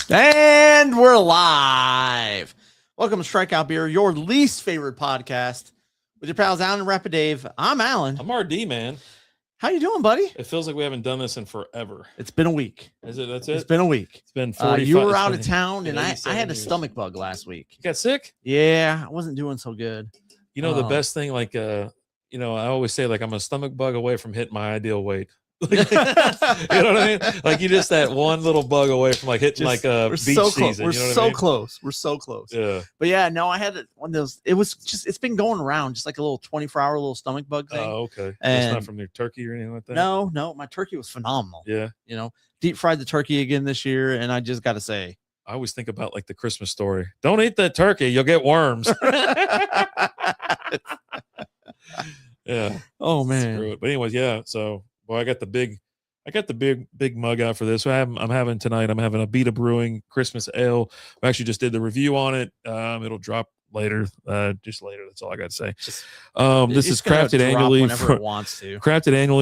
And we're live. Welcome to Strikeout Beer, your least favorite podcast with your pals Alan and Rapid Dave. I'm Alan. I'm RD, man. How you doing, buddy? It feels like we haven't done this in forever. It's been a week. Is it? That's it? It's been a week. It's been 45. You were out of town, and I had a years. stomach bug last week. You got sick? Yeah, I wasn't doing so good. You know, the best thing, like, I always say, like, I'm a stomach bug away from hitting my ideal weight. You know what I mean? Like, you just that one little bug away from like hitting like a beach season. We're you know what so I mean? close. We're so close. Yeah. But yeah, no, I had one of those. It was just, it's been going around, just like a little 24-hour little stomach bug thing. Oh, okay. And it's not from your turkey or anything like that? No, my turkey was phenomenal. Yeah. You know, deep fried the turkey again this year, and I just got to say, I always think about like the Christmas story. Don't eat that turkey, you'll get worms. Yeah. Oh man. Screw it. But anyways, yeah. So, boy, I got the big mug out for this. I'm having tonight. I'm having a Beta Brewing Christmas Ale. We actually just did the review on it. It'll drop later. Just later. That's all I got to say. This is crafted annually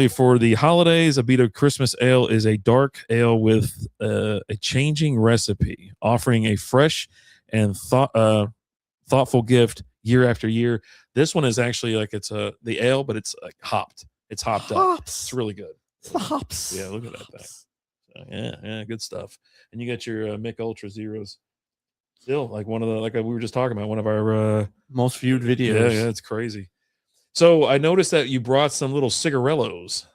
for the holidays. A Beta Christmas Ale is a dark ale with a changing recipe, offering a fresh and thoughtful gift year after year. This one is actually like the ale, but it's like hopped. It's hopped up. It's really good. It's the hops. Yeah, look at that thing. So, yeah, good stuff. And you got your Mick Ultra Zeros. Still, like one of the, like we were just talking about, one of our most viewed videos. Yeah, it's crazy. So I noticed that you brought some little cigarellos.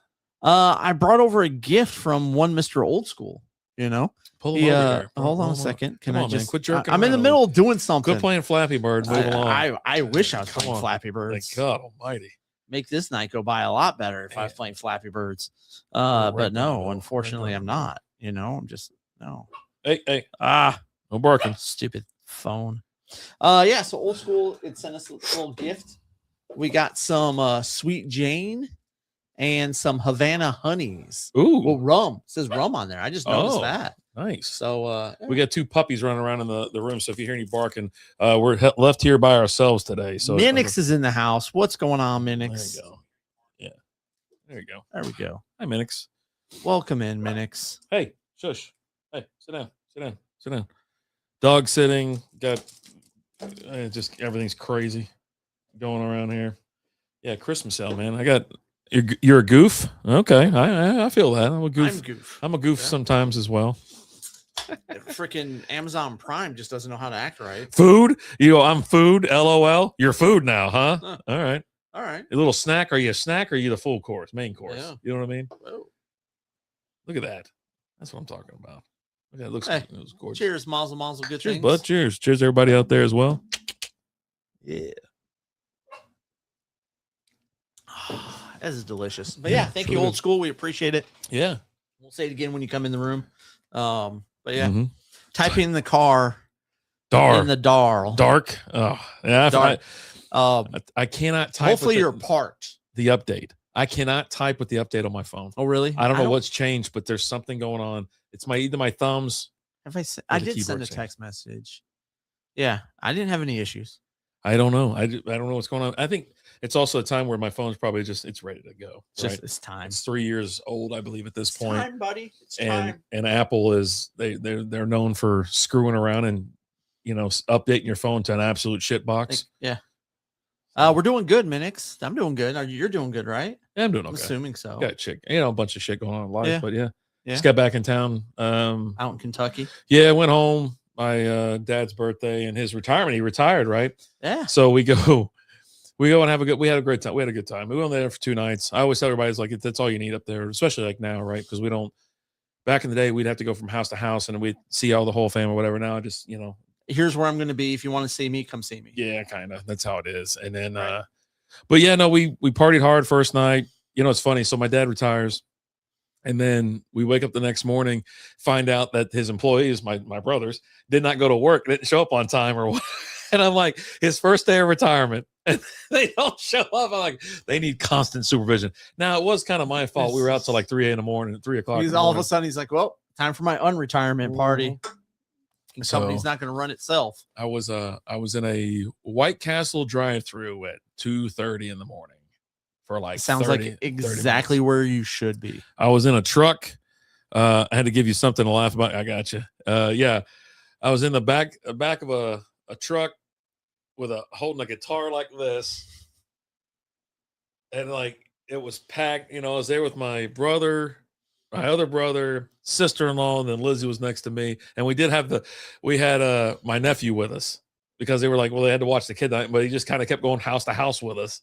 I brought over a gift from one Mr. Old School. You know, pull them over there. Hold on a second. Can I just quit jerking? I'm in the middle of doing something. Quit playing Flappy Bird. Move along. I wish I was playing Flappy Birds. Thank God Almighty. Make this night go by a lot better if I was playing Flappy Birds. But no, unfortunately, I'm not. You know, I'm just no. Hey. No barking. Stupid phone. Yeah. So Old School, it sent us a little gift. We got some Sweet Jane and some Havana Honeys. Ooh. Well, rum. It says rum on there. I just noticed that. Nice. So we got two puppies running around in the room. So if you hear any barking, we're left here by ourselves today. So Minix is in the house. What's going on, Minix? There you go. Yeah. There you go. There we go. Hi, Minix. Welcome in, Minix. Hey, shush. Hey, sit down. Dog sitting. Got just everything's crazy going around here. Yeah, Christmas sale, man. I got you're a goof. Okay, I feel that. I'm a goof. I'm a goof sometimes as well. Freaking Amazon Prime just doesn't know how to act right. Food? I'm food. LOL. You're food now, huh? All right. A little snack. Are you a snack or are you the full course, main course? Yeah. You know what I mean? Whoa. Look at that. That's what I'm talking about. Look at it. It looks gorgeous. Cheers, mazel, good cheers, things. Bud. Cheers. Cheers, everybody out there as well. Yeah. This is delicious. But yeah, thank you, Old School. We appreciate it. Yeah. We'll say it again when you come in the room. But yeah, type in the car. In the dark. Dark. Oh, yeah. Dark. I cannot type. Hopefully you're parked. The update. I cannot type with the update on my phone. Oh, really? I don't know what's changed, but there's something going on. It's either my thumbs. I did send a text message. Yeah, I didn't have any issues. I don't know. I don't know what's going on. I think it's also a time where my phone's probably it's ready to go. It's time. It's 3 years old, I believe, at this point. Time, buddy. It's time. And Apple is they're known for screwing around and updating your phone to an absolute shit box. Yeah. We're doing good, Minix. I'm doing good. You're doing good, right? Yeah, I'm doing okay. I'm assuming so. Got a bunch of shit going on in life, but yeah. Just got back in town. Out in Kentucky. Yeah, I went home. My dad's birthday and his retirement. He retired, right? Yeah. So we go and we had a great time. We had a good time. We went there for 2 nights. I always tell everybody, it's like, that's all you need up there, especially like now, right? Because back in the day, we'd have to go from house to house and we'd see all the whole family or whatever. Now I just, here's where I'm going to be. If you want to see me, come see me. Yeah, kind of. That's how it is. And then, but yeah, no, we partied hard first night. It's funny. So my dad retires. And then we wake up the next morning, find out that his employees, my brothers, did not go to work, didn't show up on time or what. And I'm like, his first day of retirement, and they don't show up. I'm like, they need constant supervision. Now, it was kind of my fault. We were out till like 3 a.m, 3 o'clock. He's all of a sudden, he's like, well, time for my unretirement party. The company's not going to run itself. I was in a White Castle drive-through at 2:30 in the morning. For like sounds 30, like exactly where you should be. I was in a truck. I had to give you something to laugh about. I got you. Yeah, I was in the back of a truck with holding a guitar like this, and like it was packed. I was there with my brother, my other brother, sister-in-law, and then Lizzie was next to me. And we had my nephew with us because they were like, well, they had to watch the kid night, but he just kind of kept going house to house with us.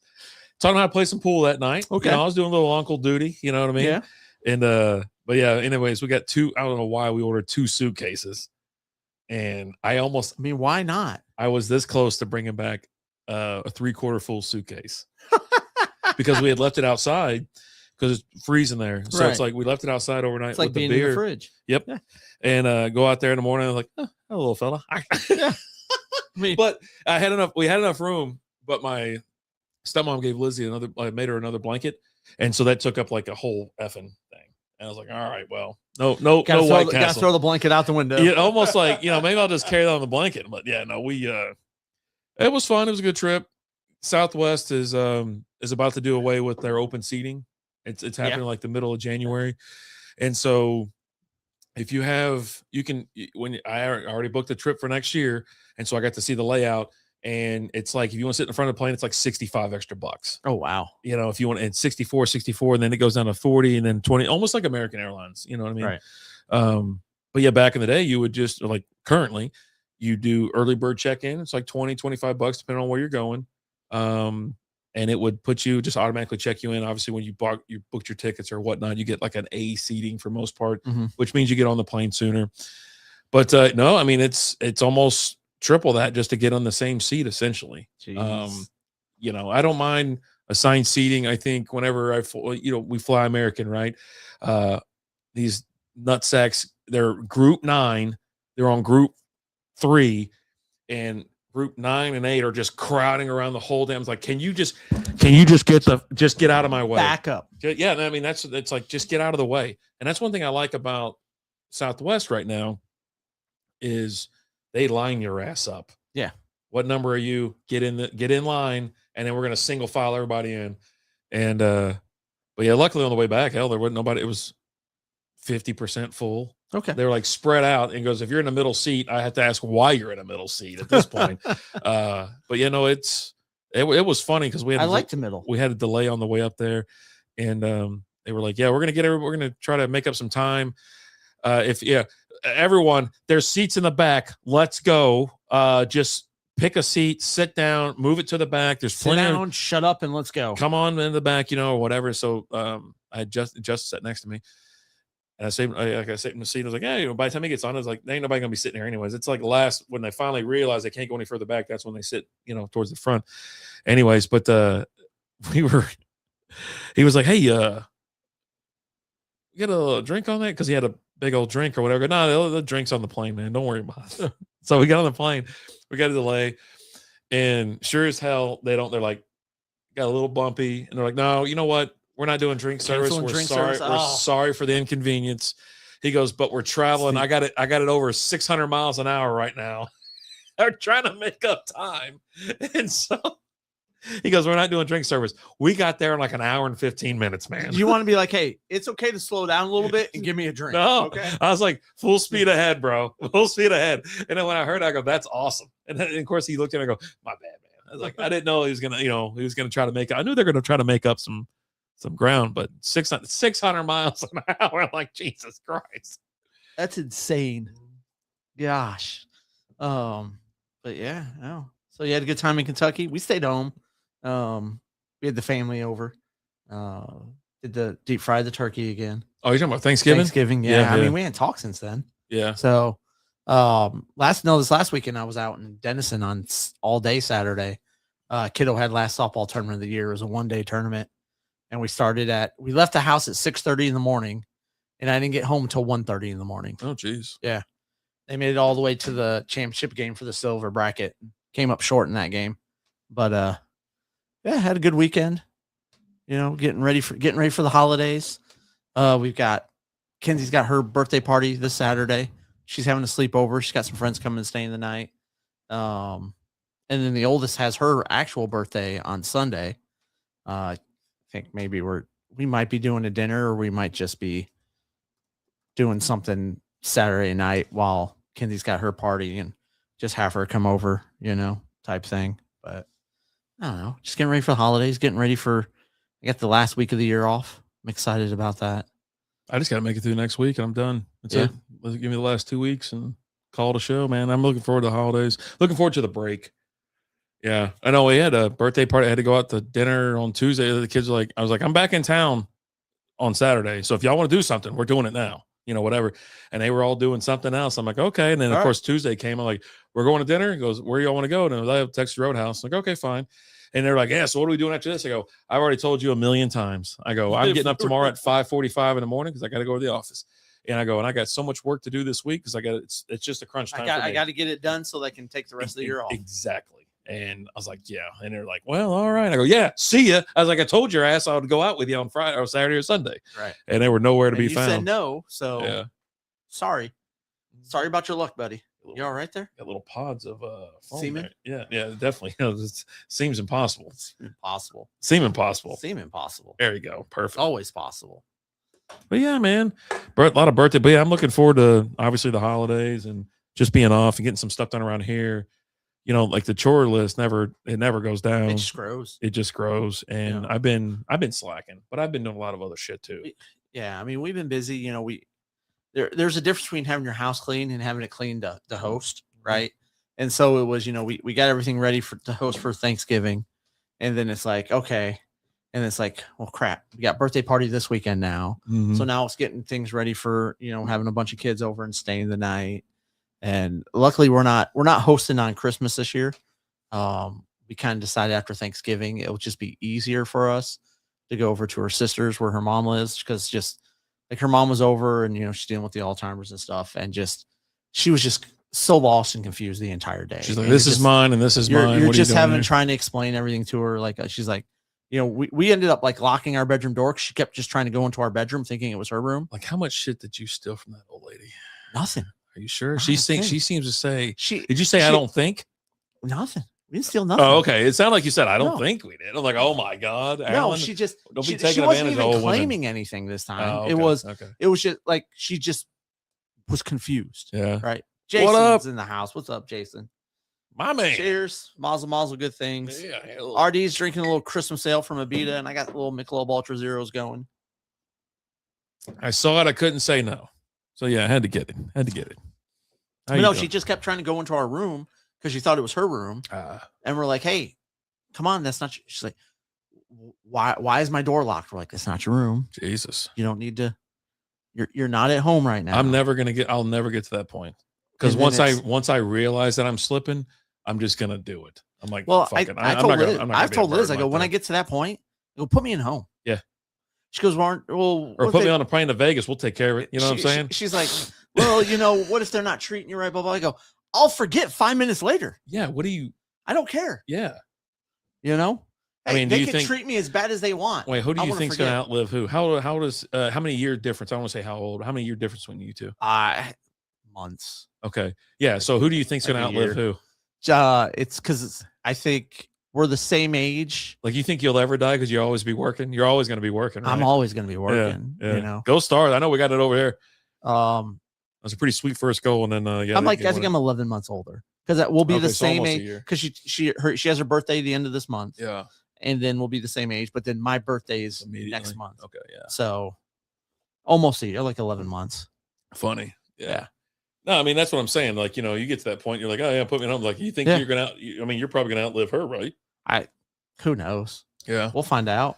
Taught him how to play some pool that night. Okay. I was doing a little uncle duty, you know what I mean? Yeah. And but yeah, anyways, we got I don't know why we ordered 2 suitcases. And why not? I was this close to bringing back a 3/4 full suitcase because we had left it outside because it's freezing there. So It's like we left it outside overnight. It's like with being the beer. in the fridge. Yep. Yeah. And go out there in the morning. I was like, hello, little fella. Yeah. But I had enough. We had enough room. But my stepmom gave Lizzie I made her another blanket, and so that took up like a whole effing thing. And I was like, all right, well, no White Castle. Gotta throw the blanket out the window. Yeah, almost like, maybe I'll just carry that on the blanket. But yeah, no, it was fun. It was a good trip. Southwest is about to do away with their open seating. It's happening like the middle of January. And so if you I already booked a trip for next year. And so I got to see the layout. And it's like, if you want to sit in front of the plane, it's like $65 extra. Oh, wow. If you want, and 64, and then it goes down to 40 and then 20, almost like American Airlines. You know what I mean? Right. But yeah, back in the day, you would just currently you do early bird check-in. It's like $20, $25 depending on where you're going. And it would just automatically check you in. Obviously, when you booked your tickets or whatnot, you get like an A seating for most part, which means you get on the plane sooner. But no, I mean, it's almost triple that just to get on the same seat essentially. Jeez. I don't mind assigned seating. I think whenever we fly American, right? These nutsacks, they're group 9, they're on group 3, and group 9 and 8 are just crowding around the whole damn. It's like, can you just get out of my way? Back up. Yeah, I mean it's like, just get out of the way. And that's one thing I like about Southwest right now is they line your ass up. Yeah. What number are you? Get in line, and then we're gonna single file everybody in. And but yeah, luckily on the way back, there wasn't nobody. It was 50% full. Okay. They were like spread out, and goes, if you're in the middle seat, I have to ask why you're in a middle seat at this point. But it was funny because I liked the middle. We had a delay on the way up there, and they were like, yeah, we're gonna try to make up some time. Everyone, there's seats in the back. Let's go. Just pick a seat, sit down, move it to the back. There's plenty. Sit down, shut up, and let's go. Come on in the back, or whatever. So I just sat next to me, and I saved in the seat. I was like, hey, by the time he gets on, I was like, ain't nobody gonna be sitting here anyways. It's like when they finally realize they can't go any further back, that's when they sit, towards the front. Anyways, but he was like, hey, you get a drink on that? Because he had a big old drink or whatever. No, the drink's on the plane, man. Don't worry about it. So we got on the plane. We got a delay. And sure as hell, they're like, got a little bumpy. And they're like, no, you know what? We're not doing drink service. We're sorry. We're sorry for the inconvenience. He goes, but we're traveling. I got it over 600 miles an hour right now. They're trying to make up time. And so he goes, we're not doing drink service. We got there in like an hour and 15 minutes, man. You want to be like, hey, it's okay to slow down a little bit and give me a drink. No, okay. I was like, full speed ahead, bro. Full speed ahead. And then when I heard it, I go, that's awesome. And then, of course, he looked at me and I go, my bad, man. I was like, I didn't know he was going to try to make it. I knew they're going to try to make up some ground, but 600 miles an hour. I'm like, Jesus Christ. That's insane. Gosh. But yeah, no. So you had a good time in Kentucky. We stayed home. We had the family over. Did the deep fry the turkey again. Oh, you're talking about Thanksgiving? Thanksgiving, yeah. I mean, we hadn't talked since then. Yeah. So this last weekend I was out in Denison on all day Saturday. Kiddo had last softball tournament of the year. It was a 1-day tournament. And we left the house at 6:30 in the morning, and I didn't get home until 1:30 in the morning. Oh, geez. Yeah. They made it all the way to the championship game for the silver bracket. Came up short in that game. But yeah, had a good weekend. Getting ready for the holidays. Kenzie's got her birthday party this Saturday. She's having a sleepover. She's got some friends coming and staying the night. And then the oldest has her actual birthday on Sunday. I think maybe we might be doing a dinner, or we might just be doing something Saturday night while Kenzi's got her party and just have her come over, type thing. But I don't know. Just getting ready for the holidays, getting ready for, I got the last week of the year off. I'm excited about that. I just got to make it through next week and I'm done. That's it. Give me the last 2 weeks and call it a show, man. I'm looking forward to the holidays. Looking forward to the break. Yeah. I know we had a birthday party. I had to go out to dinner on Tuesday. The kids were like, I was like, I'm back in town on Saturday. So if y'all want to do something, we're doing it now, whatever. And they were all doing something else. I'm like, okay. And then of course Tuesday came. I'm like, we're going to dinner. He goes, where y'all want to go? And I have Texas Roadhouse. I'm like, okay, fine. And they're like, yeah, so what are we doing after this? I go, I've already told you 1,000,000 times. I go, I'm getting up tomorrow at 5:45 in the morning because I got to go to the office. And I go, and I got so much work to do this week because it's just a crunch time. I got to get it done so they can take the rest of the year off. Exactly. And I was like, yeah. And they're like, well, all right. I go, yeah, see ya. I was like, I told your ass I would go out with you on Friday or Saturday or Sunday. Right. And they were nowhere to be found. You said no. So sorry about your luck, buddy. You all right there? Got little pods of semen. Yeah, definitely. It seems impossible. Seem impossible. There you go. Perfect. Always possible. But yeah, man, a lot of birthday. But yeah, I'm looking forward to obviously the holidays and just being off and getting some stuff done around here. Like the chore list never goes down. It just grows. And I've been slacking, but I've been doing a lot of other shit too. Yeah, I mean, we've been busy. There's a difference between having your house clean and having it clean to host, right? And so it was, we got everything ready to host for Thanksgiving, and then it's like, okay, and it's like, well, crap, we got birthday party this weekend now, so now it's getting things ready for having a bunch of kids over and staying the night. And luckily, we're not hosting on Christmas this year. We kind of decided after Thanksgiving it would just be easier for us to go over to her sister's where her mom lives because just. Like her mom was over and, she's dealing with the Alzheimer's and stuff. And she was just so lost and confused the entire day. She's like, this is mine and this is mine. You're just trying to explain everything to her. Like, she's like, we ended up like locking our bedroom door because she kept just trying to go into our bedroom thinking it was her room. Like, how much shit did you steal from that old lady? Nothing. Are you sure? She seems to say, did you say I don't think? Nothing. We didn't steal nothing. Oh, okay. It sounded like you said, I don't think we did. I'm like, oh my God. Alan, she wasn't even claiming anything this time. Oh, okay. It was just like, she just was confused. Yeah. Right. Jason's in the house. What's up, Jason? My man. Cheers. Mazel, good things. Yeah. RD's drinking a little Christmas ale from Abita, and I got the little Michelob Ultra Zeros going. I saw it. I couldn't say no. So yeah, I had to get it. She just kept trying to go into our room because she thought it was her room. And we're like, hey, come on, that's not she's like, why is my door locked? We're like, that's not your room. Jesus. You don't need to, you're not at home right now. I'll never get to that point. Because once I realize that I'm slipping, I'm just gonna do it. I'm like, well, fuck it. I've told Liz, I go, when I get to that point, go put me in home. Yeah. She goes, or put me on a plane to Vegas. We'll take care of it. You know what I'm saying? She's like, well, what if they're not treating you right? Blah, blah. I go, I'll forget 5 minutes later. Yeah. I don't care. Yeah. I mean, they can treat me as bad as they want. Wait, who do you think's going to outlive who? How many year difference? I don't want to say how old. How many year difference between you two? Months. Okay. Yeah. So who do you think's going to outlive who? It's because I think we're the same age. Like, you think you'll ever die because you'll always be working? You're always going to be working, right? I'm always going to be working. Yeah. Go Stars. I know we got it over here. That's a pretty sweet first goal, and then I think I'm 11 months older because we'll be the same age because she has her birthday at the end of this month. Yeah, and then we'll be the same age. But then my birthday is next month. Okay, yeah. So almost a year, like 11 months. Funny, yeah. No, I mean that's what I'm saying. Like, you get to that point, you're like, oh yeah, put me home. Like, you think you're gonna? You're probably gonna outlive her, right? Who knows? Yeah, we'll find out.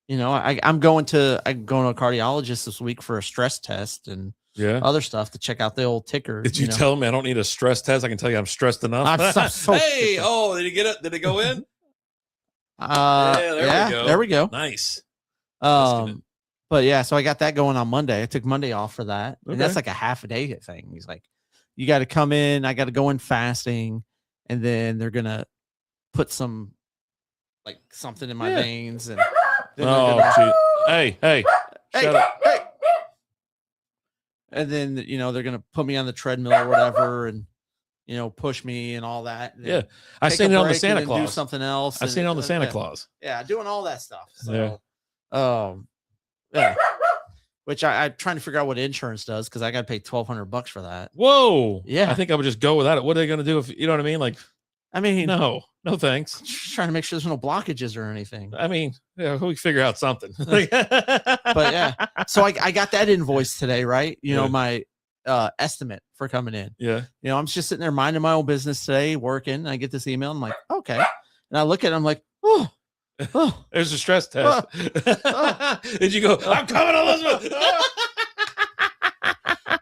I'm going to a cardiologist this week for a stress test and other stuff to check out the old ticker. Did you tell me I don't need a stress test? I can tell you I'm stressed enough. I'm so hey, did he get it? Did it go in? There we go. Nice. But yeah, so I got that going on Monday. I took Monday off for that. And that's like a half a day thing. He's like, you got to come in. I got to go in fasting. And then they're going to put something in my veins. And hey, shut up. Hey. And then, they're going to put me on the treadmill or whatever and, push me and all that. And I seen it on the Santa Claus. Do something else. I seen it on the Santa Claus. Yeah, doing all that stuff. So, yeah. which I'm trying to figure out what insurance does because I got to pay $1,200 for that. Whoa. Yeah. I think I would just go without it. What are they going to do if you know what I mean? Like, I mean, no thanks. Just trying to make sure there's no blockages or anything. I mean, yeah, we figure out something. But yeah, so I got that invoice today, right? You know, my estimate for coming in. Yeah. You know, I'm just sitting there minding my own business today, working. And I get this email. I'm like, okay. And I look at it. I'm like, oh. There's a stress test. Did you go, I'm coming, Elizabeth?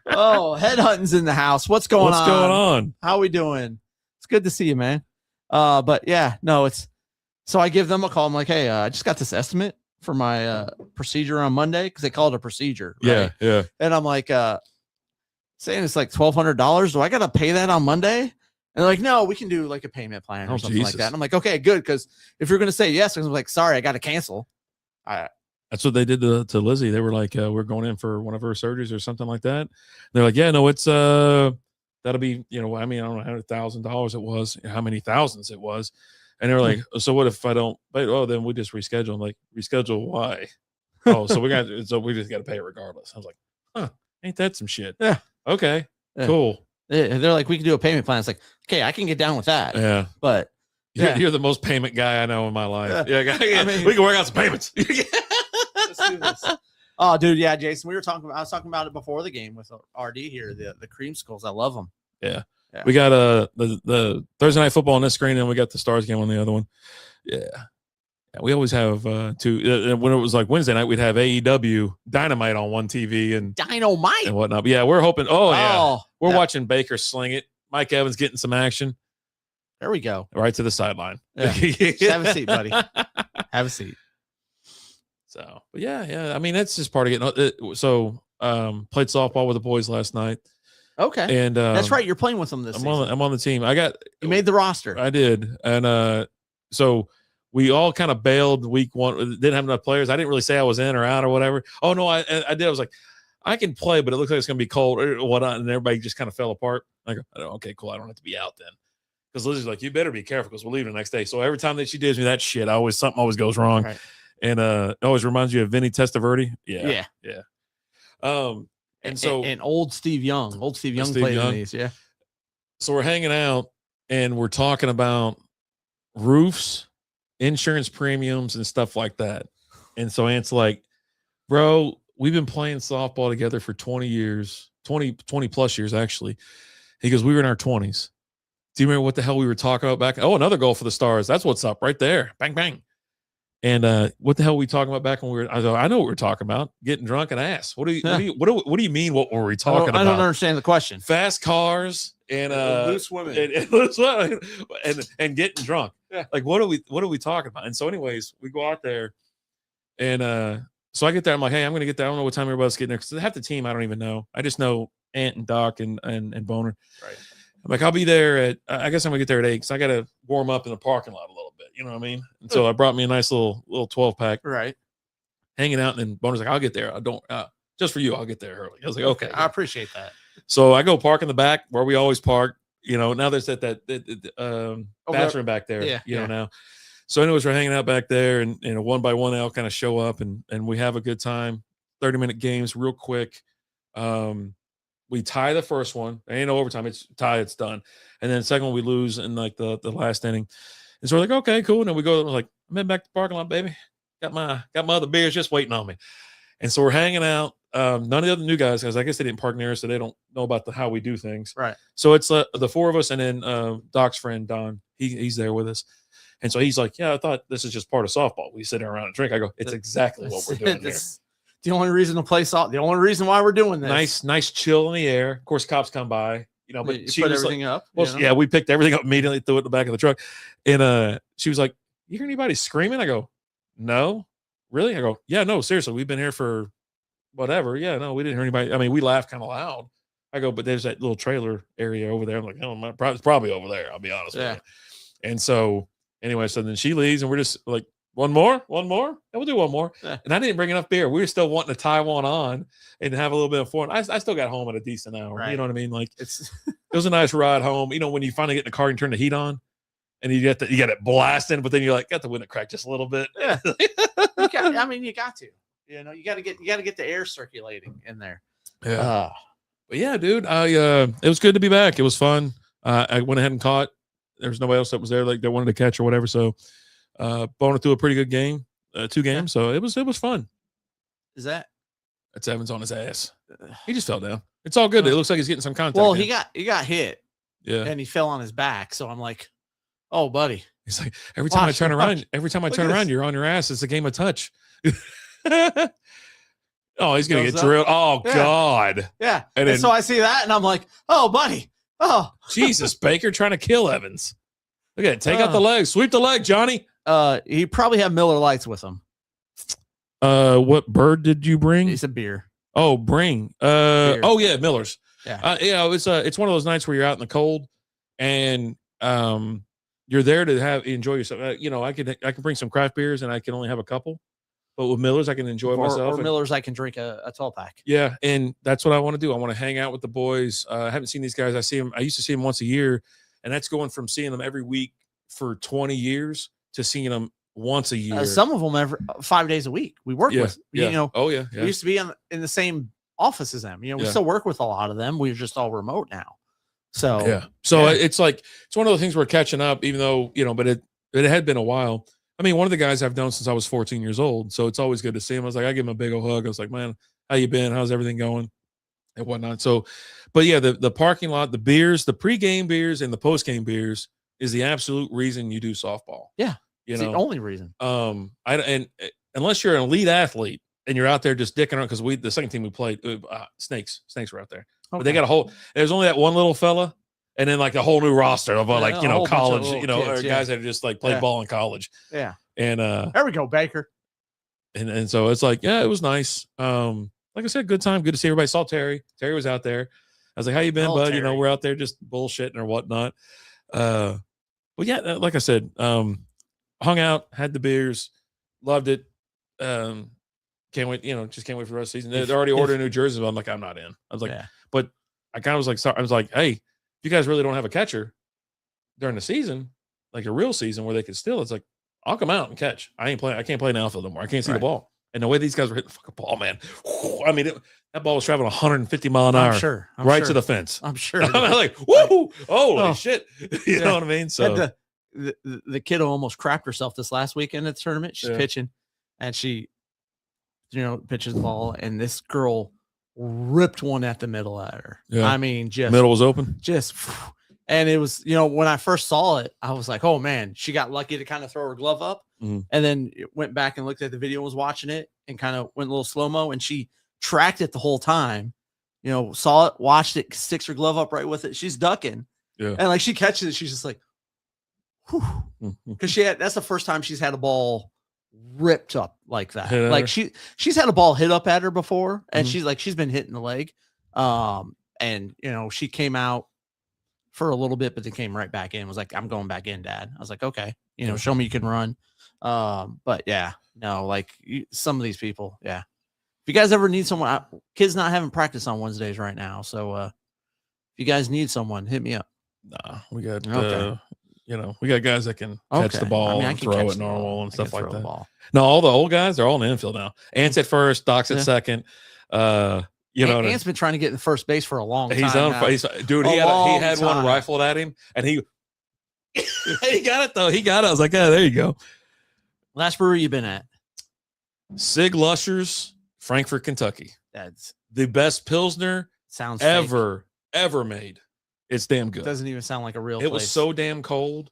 Oh, headhunting's in the house. What's going on? How we doing? It's good to see you, man. But yeah, no, so I give them a call. I'm like, hey, I just got this estimate for my procedure on Monday because they call it a procedure. Right? Yeah. And I'm like, saying it's like $1,200. Do I got to pay that on Monday? And they're like, no, we can do like a payment plan or something like that. And I'm like, okay, good. Because if you're going to say yes, I'm like, sorry, I got to cancel. That's what they did to Lizzie. They were like, we're going in for one of her surgeries or something like that. They're like, yeah, no, it's that'll be, you know, I mean, I don't know how $1,000 it was, how many thousands it was. And they were like, so what if I don't pay? Oh, then we just reschedule. I'm like, reschedule why? Oh, so we just got to pay it regardless. I was like, huh, ain't that some shit? Yeah. Okay, yeah. Cool. They're like, we can do a payment plan. It's like, okay, I can get down with that. Yeah. But you're the most payment guy I know in my life. Yeah. I mean, we can work out some payments. Let's do this. Oh, dude. Yeah, Jason, I was talking about it before the game with RD here. The creamsicles. I love them. Yeah. We got the Thursday night football on this screen, and we got the Stars game on the other one. Yeah. We always have two. When it was like Wednesday night, we'd have AEW Dynamite on one TV and Dynamite and whatnot. But yeah, we're hoping. We're watching Baker sling it. Mike Evans getting some action. There we go. Right to the sideline. Yeah. Have a seat, buddy. Have a seat. So, but yeah. I mean, that's just part of getting. So, played softball with the boys last night. Okay, and that's right. You're playing with them this season. I'm on the team. You made the roster. I did, and so we all kind of bailed week one. Didn't have enough players. I didn't really say I was in or out or whatever. Oh no, I did. I was like, I can play, but it looks like it's gonna be cold or whatnot, and everybody just kind of fell apart. I go, okay, cool. I don't have to be out then. Because Lizzie's like, you better be careful because we're leaving the next day. So every time that she gives me that shit, something always goes wrong. Right. And it always reminds you of Vinny Testaverde. Yeah. And so old Steve Young played in these. Yeah. So we're hanging out and we're talking about roofs, insurance premiums, and stuff like that. And so Ant's like, bro, we've been playing softball together for 20 years, 20 plus years, actually. He goes, we were in our 20s. Do you remember what the hell we were talking about back? Oh, another goal for the Stars. That's what's up right there. Bang, bang. And what the hell were we talking about back when we were? I know what we're talking about. Getting drunk and ass. What do you mean? What were we talking about? I don't understand the question. Fast cars and loose women and getting drunk. Yeah. Like what are we talking about? And so, anyways, we go out there, and so I get there. I'm like, hey, I'm gonna get there. I don't know what time everybody's getting there because half the team I don't even know. I just know Ant and Doc and Boner. Right. I'm like, I'll be there at. I guess I'm gonna get there at 8 because I gotta warm up in the parking lot a little bit. You know what I mean? And so I brought me a nice little 12-pack. Right. Hanging out, and then Boner's like, I'll get there. I don't just for you. I'll get there early. I was like, okay. I appreciate that. So I go park in the back where we always park. You know, now there's that bathroom back there. Yeah. You know now. So anyways, we're hanging out back there, and one by one they'll kind of show up, and we have a good time. 30-minute games, real quick. We tie the first one. There ain't no overtime. It's tie. It's done. And then the second one we lose in like the last inning. And so we're like, okay, cool. And then we go. We're like, I'm heading back to the parking lot, baby. Got my other beers just waiting on me. And so we're hanging out. None of the other new guys, because I guess they didn't park near us, so they don't know about how we do things. Right. So it's the four of us, and then Doc's friend Don. He's there with us. And so he's like, yeah, I thought this is just part of softball. We sit around and drink. I go, it's exactly what we're doing here. The only reason to play softball. The only reason why we're doing this. Nice chill in the air. Of course, cops come by. You know, but you she put was everything like, up. Well, yeah, we picked everything up immediately, threw it in the back of the truck, and she was like, "You hear anybody screaming?" I go, "No, really?" I go, "Yeah, no, seriously, we've been here for whatever. Yeah, no, we didn't hear anybody. I mean, we laughed kind of loud." I go, "But there's that little trailer area over there." I'm like, "Oh, it's probably over there." I'll be honest with you. And so, anyway, so then she leaves, and we're just like, one more, and we'll do one more. Yeah. And I didn't bring enough beer. We were still wanting to tie one on and have a little bit of fun. I still got home at a decent hour. Right. You know what I mean? Like it was a nice ride home. You know, when you finally get in the car and turn the heat on and you get it blasting, but then you're like, got the window cracked just a little bit. Yeah. You got to. You know, you got to get the air circulating in there. Yeah. But yeah, dude, it was good to be back. It was fun. I went ahead and caught. There was nobody else that was there like they wanted to catch or whatever. So, Boner threw a pretty good game, 2 games. So it was fun. Is that? That's Evans on his ass. He just fell down. It's all good. It looks like he's getting some contact. Well, he got hit. Yeah. And he fell on his back. So I'm like, oh, buddy. He's like, every time I turn around, you're on your ass. It's a game of touch. Oh, he's gonna get drilled. Oh, yeah. God. Yeah. And so I see that and I'm like, oh, buddy. Oh. Jesus, Baker trying to kill Evans. Look at it. Take out the leg. Sweep the leg, Johnny. He probably had Miller Lights with him. What bird did you bring? It's a beer. Oh, bring. Beer. Oh yeah, Miller's. Yeah. It's one of those nights where you're out in the cold and you're there to enjoy yourself. I can bring some craft beers and I can only have a couple. But with Miller's, I can enjoy myself. Or Miller's, I can drink a 12-pack. Yeah, and that's what I want to do. I want to hang out with the boys. I haven't seen these guys. I used to see them once a year, and that's going from seeing them every week for 20 years to seeing them once a year. Some of them 5 days a week. We work with. Yeah. You know. Oh yeah. We used to be in the same office as them. You know, we still work with a lot of them. We're just all remote now. So yeah. So it's like it's one of those things we're catching up, even though but it had been a while. I mean, one of the guys I've known since I was 14 years old, so it's always good to see him. I was like, I give him a big old hug. I was like, man, how you been? How's everything going? And whatnot. So, but yeah, the parking lot, the beers, the pregame beers, and the postgame beers is the absolute reason you do softball. Yeah, it's the only reason. Unless you're an elite athlete and you're out there just dicking around, because the second team we played, snakes were out there, but they got there's only that one little fella. And then like a whole new roster of college, kids, guys that are just like played ball in college. Yeah. And there we go, Baker. And so it's like, yeah, it was nice. Like I said, good time. Good to see everybody. Saw Terry. Terry was out there. I was like, how you been, bud? Terry. We're out there just bullshitting or whatnot. But yeah, like I said, hung out, had the beers, loved it. Can't wait, just can't wait for the rest of the season. They're already ordering New Jerseys, but I'm like, I'm not in. I was like, but I kind of was like, sorry. I was like, hey, you guys really don't have a catcher during the season, like a real season where they could steal. It's like, I'll come out and catch. I can't play in the outfield anymore. I can't see the ball. And the way these guys were hitting the fucking ball, man. I mean, that ball was traveling 150 mile an hour. I'm right to the fence. I'm sure. I'm like, woo! Holy shit. You know what I mean? So the kiddo almost crapped herself this last weekend at the tournament. She's pitching and she, pitches the ball and this girl ripped one at the middle at her. Yeah. I mean, just middle was open. And it was, when I first saw it, I was like, oh man, she got lucky to kind of throw her glove up. Mm-hmm. And then went back and looked at the video, was watching it and kind of went a little slow-mo and she tracked it the whole time, saw it, watched it, sticks her glove up right with it. She's ducking. Yeah. And like she catches it. She's just like, whew. Cause that's the first time she's had a ball ripped up like that. Like she's had a ball hit up at her before and she's been hitting the leg. And she came out for a little bit, but then came right back in, was like, I'm going back in, Dad. I was like, okay, show me you can run. But yeah, no, like some of these people. Yeah. If you guys ever need someone, kids not having practice on Wednesdays right now. So if you guys need someone, hit me up. Nah, we got, we got guys that can catch the ball and throw it normal and stuff like that. No, all the old guys, they're all in the infield now. Ant's at first, Doc's at second. Ant's been trying to get in first base for a long time. Dude, he had one rifled at him and he got it though. He got it. I was like, there you go. Last brewery you been at? Sig Lusher's, Frankfort, Kentucky. That's the best Pilsner ever made. It's damn good. It doesn't even sound like a real place. It was so damn cold.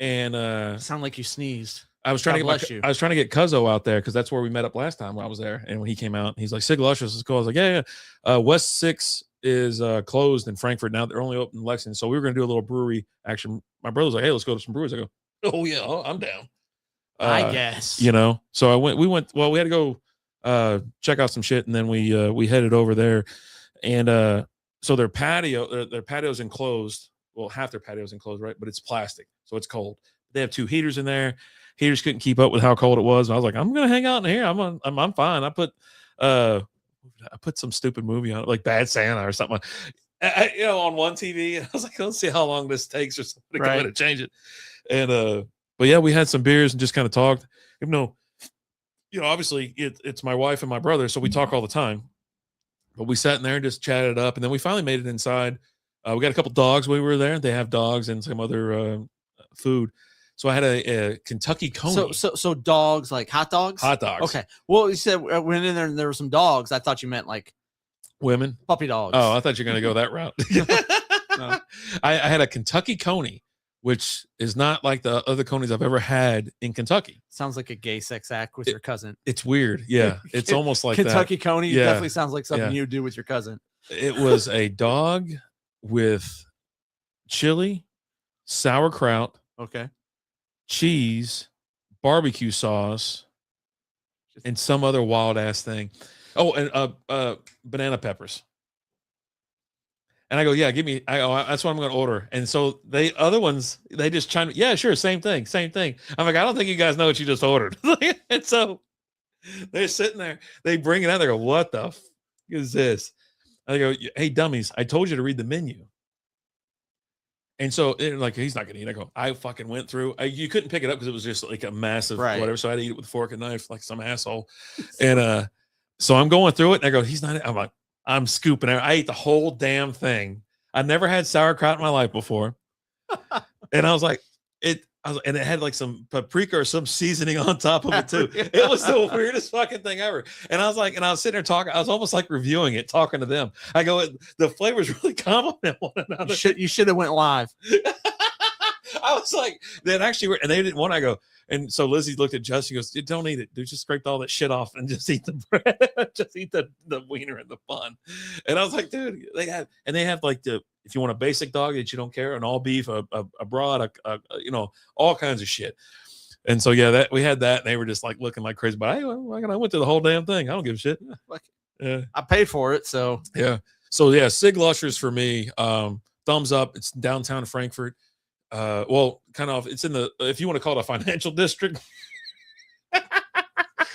And sound like you sneezed. I was trying to get Cuzzo out there because that's where we met up last time when I was there. And when he came out, he's like, Sig Lusher's is cool. I was like, yeah. West 6 is closed in Frankfurt now. They're only open in Lexington. So we were going to do a little brewery action. My brother's like, hey, let's go to some breweries. I go, oh yeah, I'm down. I guess. So we had to go check out some shit and then we headed over there. And so their patio's enclosed. Well, half their patio's enclosed, right? But it's plastic, so it's cold. They have 2 heaters in there. Heaters couldn't keep up with how cold it was. And I was like, I'm gonna hang out in here. I'm fine. I put some stupid movie on it, like Bad Santa or something. On one TV. And I was like, let's see how long this takes or something to come in and change it. And but yeah, we had some beers and just kind of talked. Even though obviously it's my wife and my brother, so we talk all the time. But we sat in there and just chatted up, and then we finally made it inside. We got a couple dogs when we were there. They have dogs and some other food. So I had a Kentucky Coney. So dogs, like hot dogs? Hot dogs. Okay. Well, you said we went in there and there were some dogs. I thought you meant like women, puppy dogs. Oh, I thought you were going to go that route. No. I had a Kentucky Coney, which is not like the other conies I've ever had in Kentucky. Sounds like a gay sex act with your cousin. It's weird. Yeah. It's almost like Kentucky that. Coney definitely sounds like something you'd do with your cousin. It was a dog with chili, sauerkraut, okay, cheese, barbecue sauce, and some other wild ass thing. Oh, and banana peppers. And I go, yeah, give me. That's what I'm going to order. And so other ones, they just chime. Yeah, sure, same thing. I'm like, I don't think you guys know what you just ordered. And so they're sitting there. They bring it out. They go, what the f is this? I go, hey, dummies, I told you to read the menu. And so like, he's not going to eat. I go, I fucking went through. You couldn't pick it up because it was just like a massive whatever. So I had to eat it with a fork and knife like some asshole. And so I'm going through it. And I go, he's not. I'm like, I'm scooping it. I ate the whole damn thing. I never had sauerkraut in my life before. And I was like, and it had like some paprika or some seasoning on top of it too. It was the weirdest fucking thing ever. And I was like, and I was sitting there talking. I was almost like reviewing it, talking to them. I go, the flavors really complement one another. You should have went live. I was like, then actually, and they didn't want. I go, and so Lizzie looked at Justin. She goes, "Don't eat it, dude. Just scrape all that shit off and just eat the bread. Just eat the wiener and the bun." And I was like, dude, they have like if you want a basic dog that you don't care, an all beef, a broad, all kinds of shit. And so yeah, we had that, and they were just like looking like crazy. But I went through the whole damn thing. I don't give a shit. Yeah, I paid for it, so yeah. So yeah, Sig Lushers for me. Thumbs up. It's downtown Frankfort. Well, kind of, it's in if you want to call it a financial district.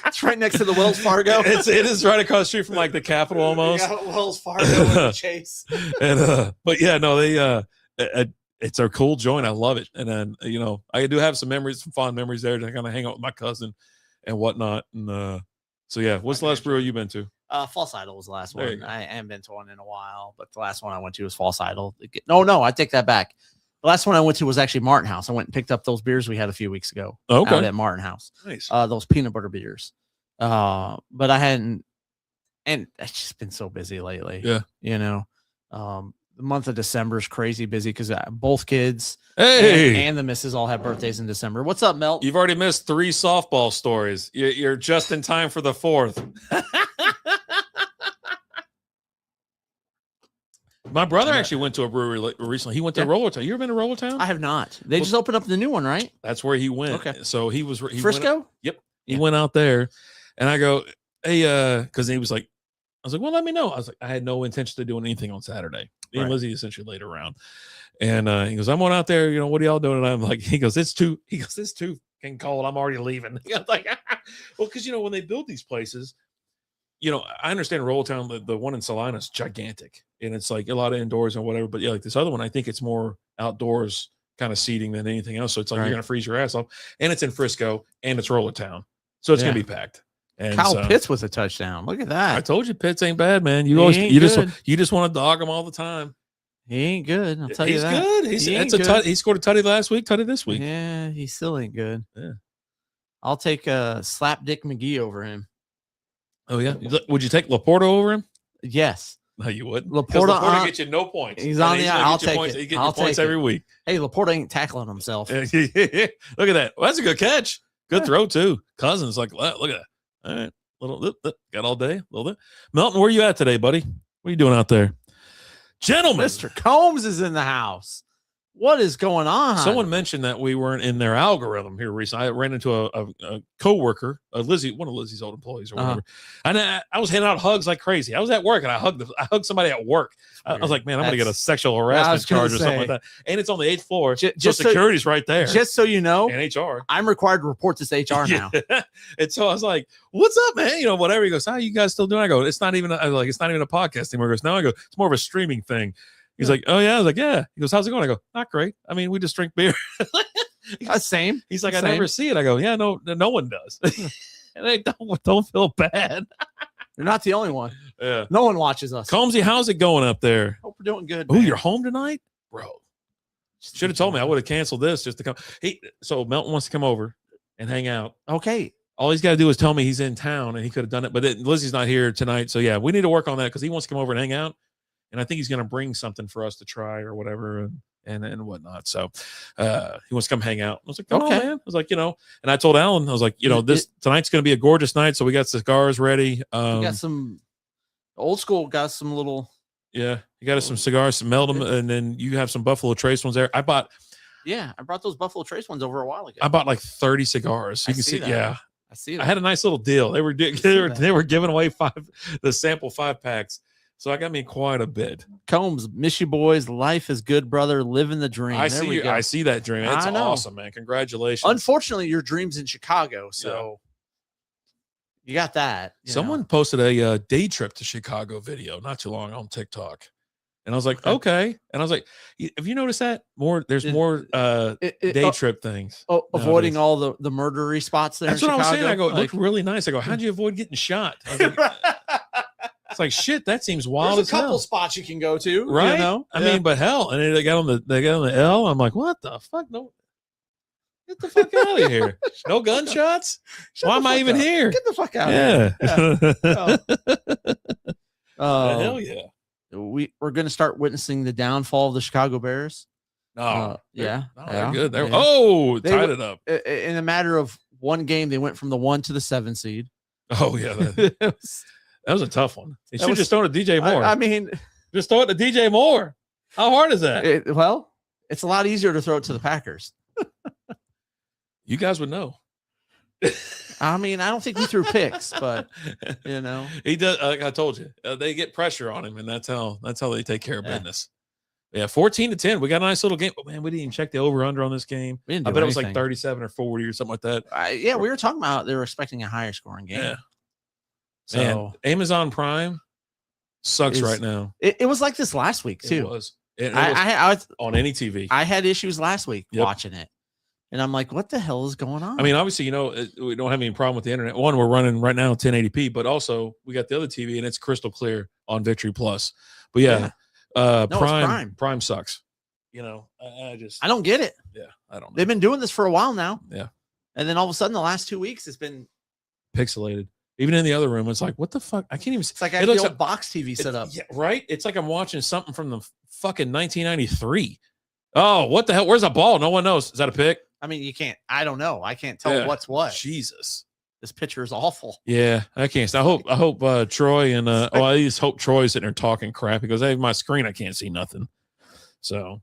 It's right next to the Wells Fargo. It is right across the street from like the Capitol almost. Wells Fargo and Chase. And but yeah, no, it's a cool joint. I love it. And then I do have some fond memories there to kind of hang out with my cousin and whatnot. And so yeah, what's the last brewery you've been to? False Idol was the last one. I haven't been to one in a while, but the last one I went to was False Idol. No, I take that back. The last one I went to was actually Martin House. I went and picked up those beers we had a few weeks ago. Okay. Out at Martin House. Nice. Those peanut butter beers. But I hadn't, and it's just been so busy lately. Yeah. The month of December is crazy busy because both kids and the missus all have birthdays in December. What's up, Mel? You've already missed 3 softball stories. You're just in time for the 4th. My brother actually went to a brewery recently. He went to Rollertown. You ever been to Rollertown? I have not. They just opened up the new one, right? That's where he went. Okay. So he Frisco? Yep. He went out there, and I go, hey, because he was like, I was like, well, let me know. I was like, I had no intention of doing anything on Saturday. Me and Lizzie essentially laid around, and he goes, I'm going out there. What are y'all doing? And I'm like, he goes, it's too fucking cold. I'm already leaving. I was like, well, because when they build these places. I understand Rollertown, the one in Salina is gigantic, and it's like a lot of indoors and whatever. But yeah, like this other one, I think it's more outdoors kind of seating than anything else. So it's like you're gonna freeze your ass off, and it's in Frisco, and it's Rollertown, so it's gonna be packed. And Kyle Pitts with a touchdown. Look at that. I told you, Pitts ain't bad, man. You just want to dog him all the time. He ain't good. I'll tell you that. He's good. He scored a tutty last week, tutty this week. Yeah, he still ain't good. Yeah, I'll take Slapdick McGee over him. Oh yeah, would you take Laporta over him? Yes. No, you wouldn't. Laporta gets you no points. He's on the. I'll take it. He gets you points every week. Hey, Laporta ain't tackling himself. Look at that. Well, that's a good catch. Good throw too. Cousins look at that. All right, little got all day. Little bit. Melton, where you at today, buddy? What are you doing out there, gentlemen? Mr. Combs is in the house. What is going on? Someone mentioned that we weren't in their algorithm here recently. I ran into a coworker, Lizzie, one of Lizzie's old employees or whatever. And I was handing out hugs like crazy. I was at work and I hugged somebody at work. I was like, man, I'm going to get a sexual harassment charge or something like that. And it's on the 8th floor. Just security's right there. Just so you know, and HR. I'm required to report this HR now. And so I was like, what's up, man? Whatever. He goes, how are you guys still doing? I go, it's not even a podcast anymore. He goes, no, I go, it's more of a streaming thing. He's like, oh, yeah. I was like, yeah. He goes, how's it going? I go, not great. I mean, we just drink beer. Same. He's like, I never see it. I go, yeah, no one does. Hey, don't feel bad. You're not the only one. Yeah. No one watches us. Combsy, how's it going up there? Hope we're doing good. Oh, you're home tonight, bro. Should have told me. I would have canceled this just to come. So Melton wants to come over and hang out. Okay. All he's got to do is tell me he's in town, and he could have done it. But Lizzie's not here tonight, so yeah, we need to work on that because he wants to come over and hang out, and I think he's going to bring something for us to try or whatever and whatnot. So he wants to come hang out. I was like, oh man. I was like, and I told Alan, I was like, tonight's going to be a gorgeous night, so we got cigars ready. We got some old school. Got some little. Yeah, you got us some cigars, some meld them, and then you have some Buffalo Trace ones there. I brought those Buffalo Trace ones over a while ago. I bought like 30 cigars. You can see that. Yeah. I see that. I had a nice little deal. They were giving away the sample 5-packs. So I got me quite a bit. Combs, miss you boys. Life is good, brother. Living the dream. I see that dream. It's awesome, man. Congratulations. Unfortunately, your dream's in Chicago, so you got that. Someone posted a day trip to Chicago video not too long on TikTok. And I was like, okay. And I was like, have you noticed that? There's more day trip things. Avoiding all the murdery spots there. That's what I was saying. I go, it looked really nice. I go, how'd you avoid getting shot? I was like, it's like shit. That seems wild. There's a couple spots you can go to, right? I mean, but hell, and they got on the L. I'm like, what the fuck? No, get the fuck out of here. No gunshots. Why am I even here? Get the fuck out of here. Hell yeah. We're going to start witnessing the downfall of the Chicago Bears. They're good. Tied it up. In a matter of one game, they went from the 1 to the 7 seed. Oh yeah, that was a tough one. They should just throw it to DJ Moore. I mean, just throw it to DJ Moore. How hard is that? It's a lot easier to throw it to the Packers. You guys would know. I mean, I don't think we threw picks, but he does. Like I told you, they get pressure on him, and that's how they take care of business. Yeah, 14-10. We got a nice little game, but man, we didn't even check the over under on this game. I bet it was like 37 or 40 or something like that. We were talking about they were expecting a higher scoring game. Yeah. So man, Amazon Prime sucks right now. It was like this last week too. It was. I was on any TV. I had issues last week watching it. And I'm like, what the hell is going on? I mean, obviously, we don't have any problem with the internet. One, we're running right now 1080p, but also we got the other TV and it's crystal clear on Victory Plus. But Prime sucks. I don't get it. Yeah, I don't know. They've been doing this for a while now. Yeah. And then all of a sudden, the last 2 weeks, it's been pixelated. Even in the other room, it's like, what the fuck? I can't even. It's like I have the old box TV set up. Yeah, right. It's like I'm watching something from the fucking 1993. Oh, what the hell? Where's the ball? No one knows. Is that a pick? I mean, you can't. I don't know. I can't tell what's what. Jesus, this picture is awful. Yeah, I can't. I hope Troy and I just hope Troy's sitting there talking crap because hey, my screen I can't see nothing. So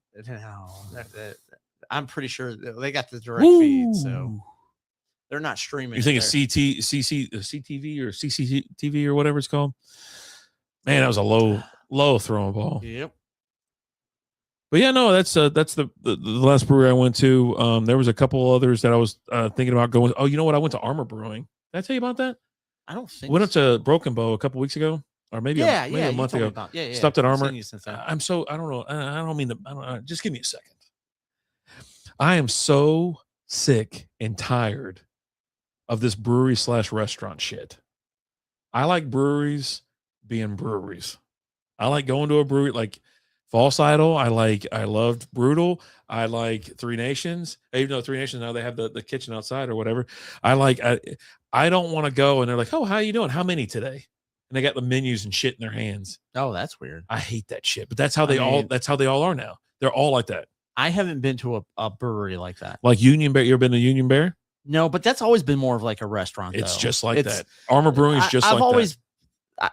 I'm pretty sure they got the direct feed, so they're not streaming. You think it's CTV or CCTV or whatever it's called? Man, that was a low throwing ball. Yep. But yeah, no, that's the last brewery I went to. There was a couple others that I was thinking about going. Oh, you know what? I went to Armor Brewing. Did I tell you about that? I don't think. Went up to Broken Bow a couple weeks ago, or maybe a month ago. Stopped at Armor. I don't know. I don't mean to. Just give me a second. I am so sick and tired of this brewery / restaurant shit. I like breweries being breweries. I like going to a brewery like False Idol. I loved Brutal. I like Three Nations. Even though Three Nations now they have the kitchen outside or whatever. I don't want to go and they're like, oh, how you doing? How many today? And they got the menus and shit in their hands. Oh, that's weird. I hate that shit. But that's how they all are now. They're all like that. I haven't been to a brewery like that. Like Union Bear. You ever been to Union Bear? No, but that's always been more of like a restaurant. It's just like that. Armor Brewing is just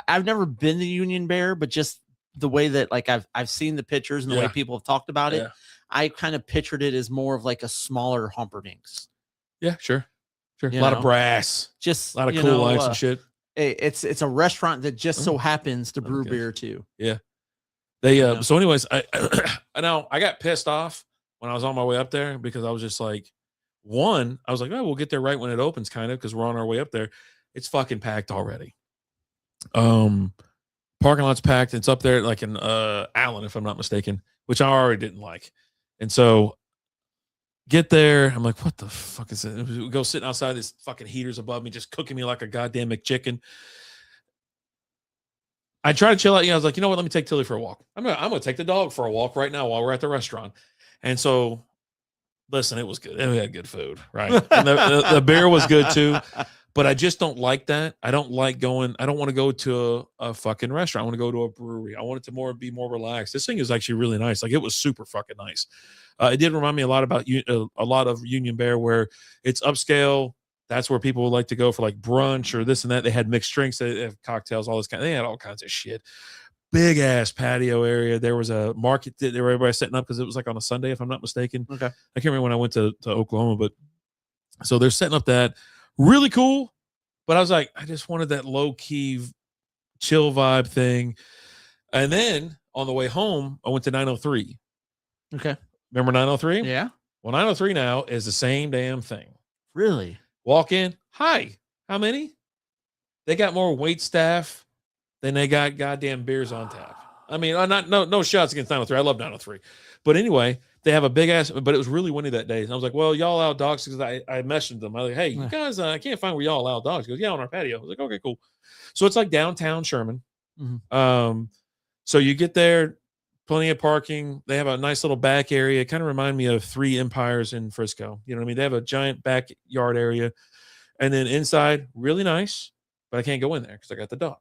I've never been to Union Bear, but just the way that like I've seen the pictures and the way people have talked about it, I kind of pictured it as more of like a smaller Humperdinck's. Yeah, sure. A lot of brass, just a lot of cool lights and shit. It's a restaurant that just so happens to brew beer too. Yeah. They so anyways, I know I got pissed off when I was on my way up there because I was just like, I was like, oh, we'll get there right when it opens, kind of, because we're on our way up there. It's fucking packed already. Parking lot's packed. It's up there like in Allen, if I'm not mistaken, which I already didn't like. And so get there. I'm like, what the fuck is it? We go sitting outside. This fucking heater's above me, just cooking me like a goddamn McChicken. I try to chill out. I was like, you know what? Let me take Tilly for a walk. I'm gonna take the dog for a walk right now while we're at the restaurant. And so, listen, it was good. We had good food, right? And the beer was good too. But I just don't like that. I don't like going. I don't want to go to a fucking restaurant. I want to go to a brewery. I want it to be more relaxed. This thing is actually really nice. Like, it was super fucking nice. It did remind me a lot about a lot of Union Bear, where it's upscale. That's where people would like to go for like brunch or this and that. They had mixed drinks, they have cocktails, all this kind. They had all kinds of shit. Big ass patio area. There was a market that there were everybody setting up because it was like on a Sunday, if I'm not mistaken. Okay. I can't remember when I went to Oklahoma, but so they're setting up that. Really cool. But I was like, I just wanted that low key chill vibe thing. And then on the way home, I went to 903. Okay. Remember 903? Yeah. Well, 903 now is the same damn thing. Really? Walk in. Hi. How many? They got more wait staff than they got goddamn beers on tap. I mean, no shots against 903. I love 903. But anyway, they have a big ass, but it was really windy that day. And I was like, well, y'all allow dogs, because I messaged them. I was like, hey, you guys, I can't find where y'all allow dogs. He goes, yeah, on our patio. I was like, okay, cool. So it's like downtown Sherman. Mm-hmm. So you get there, plenty of parking. They have a nice little back area. It kind of remind me of Three Empires in Frisco. You know what I mean? They have a giant backyard area. And then inside, really nice, but I can't go in there because I got the dog.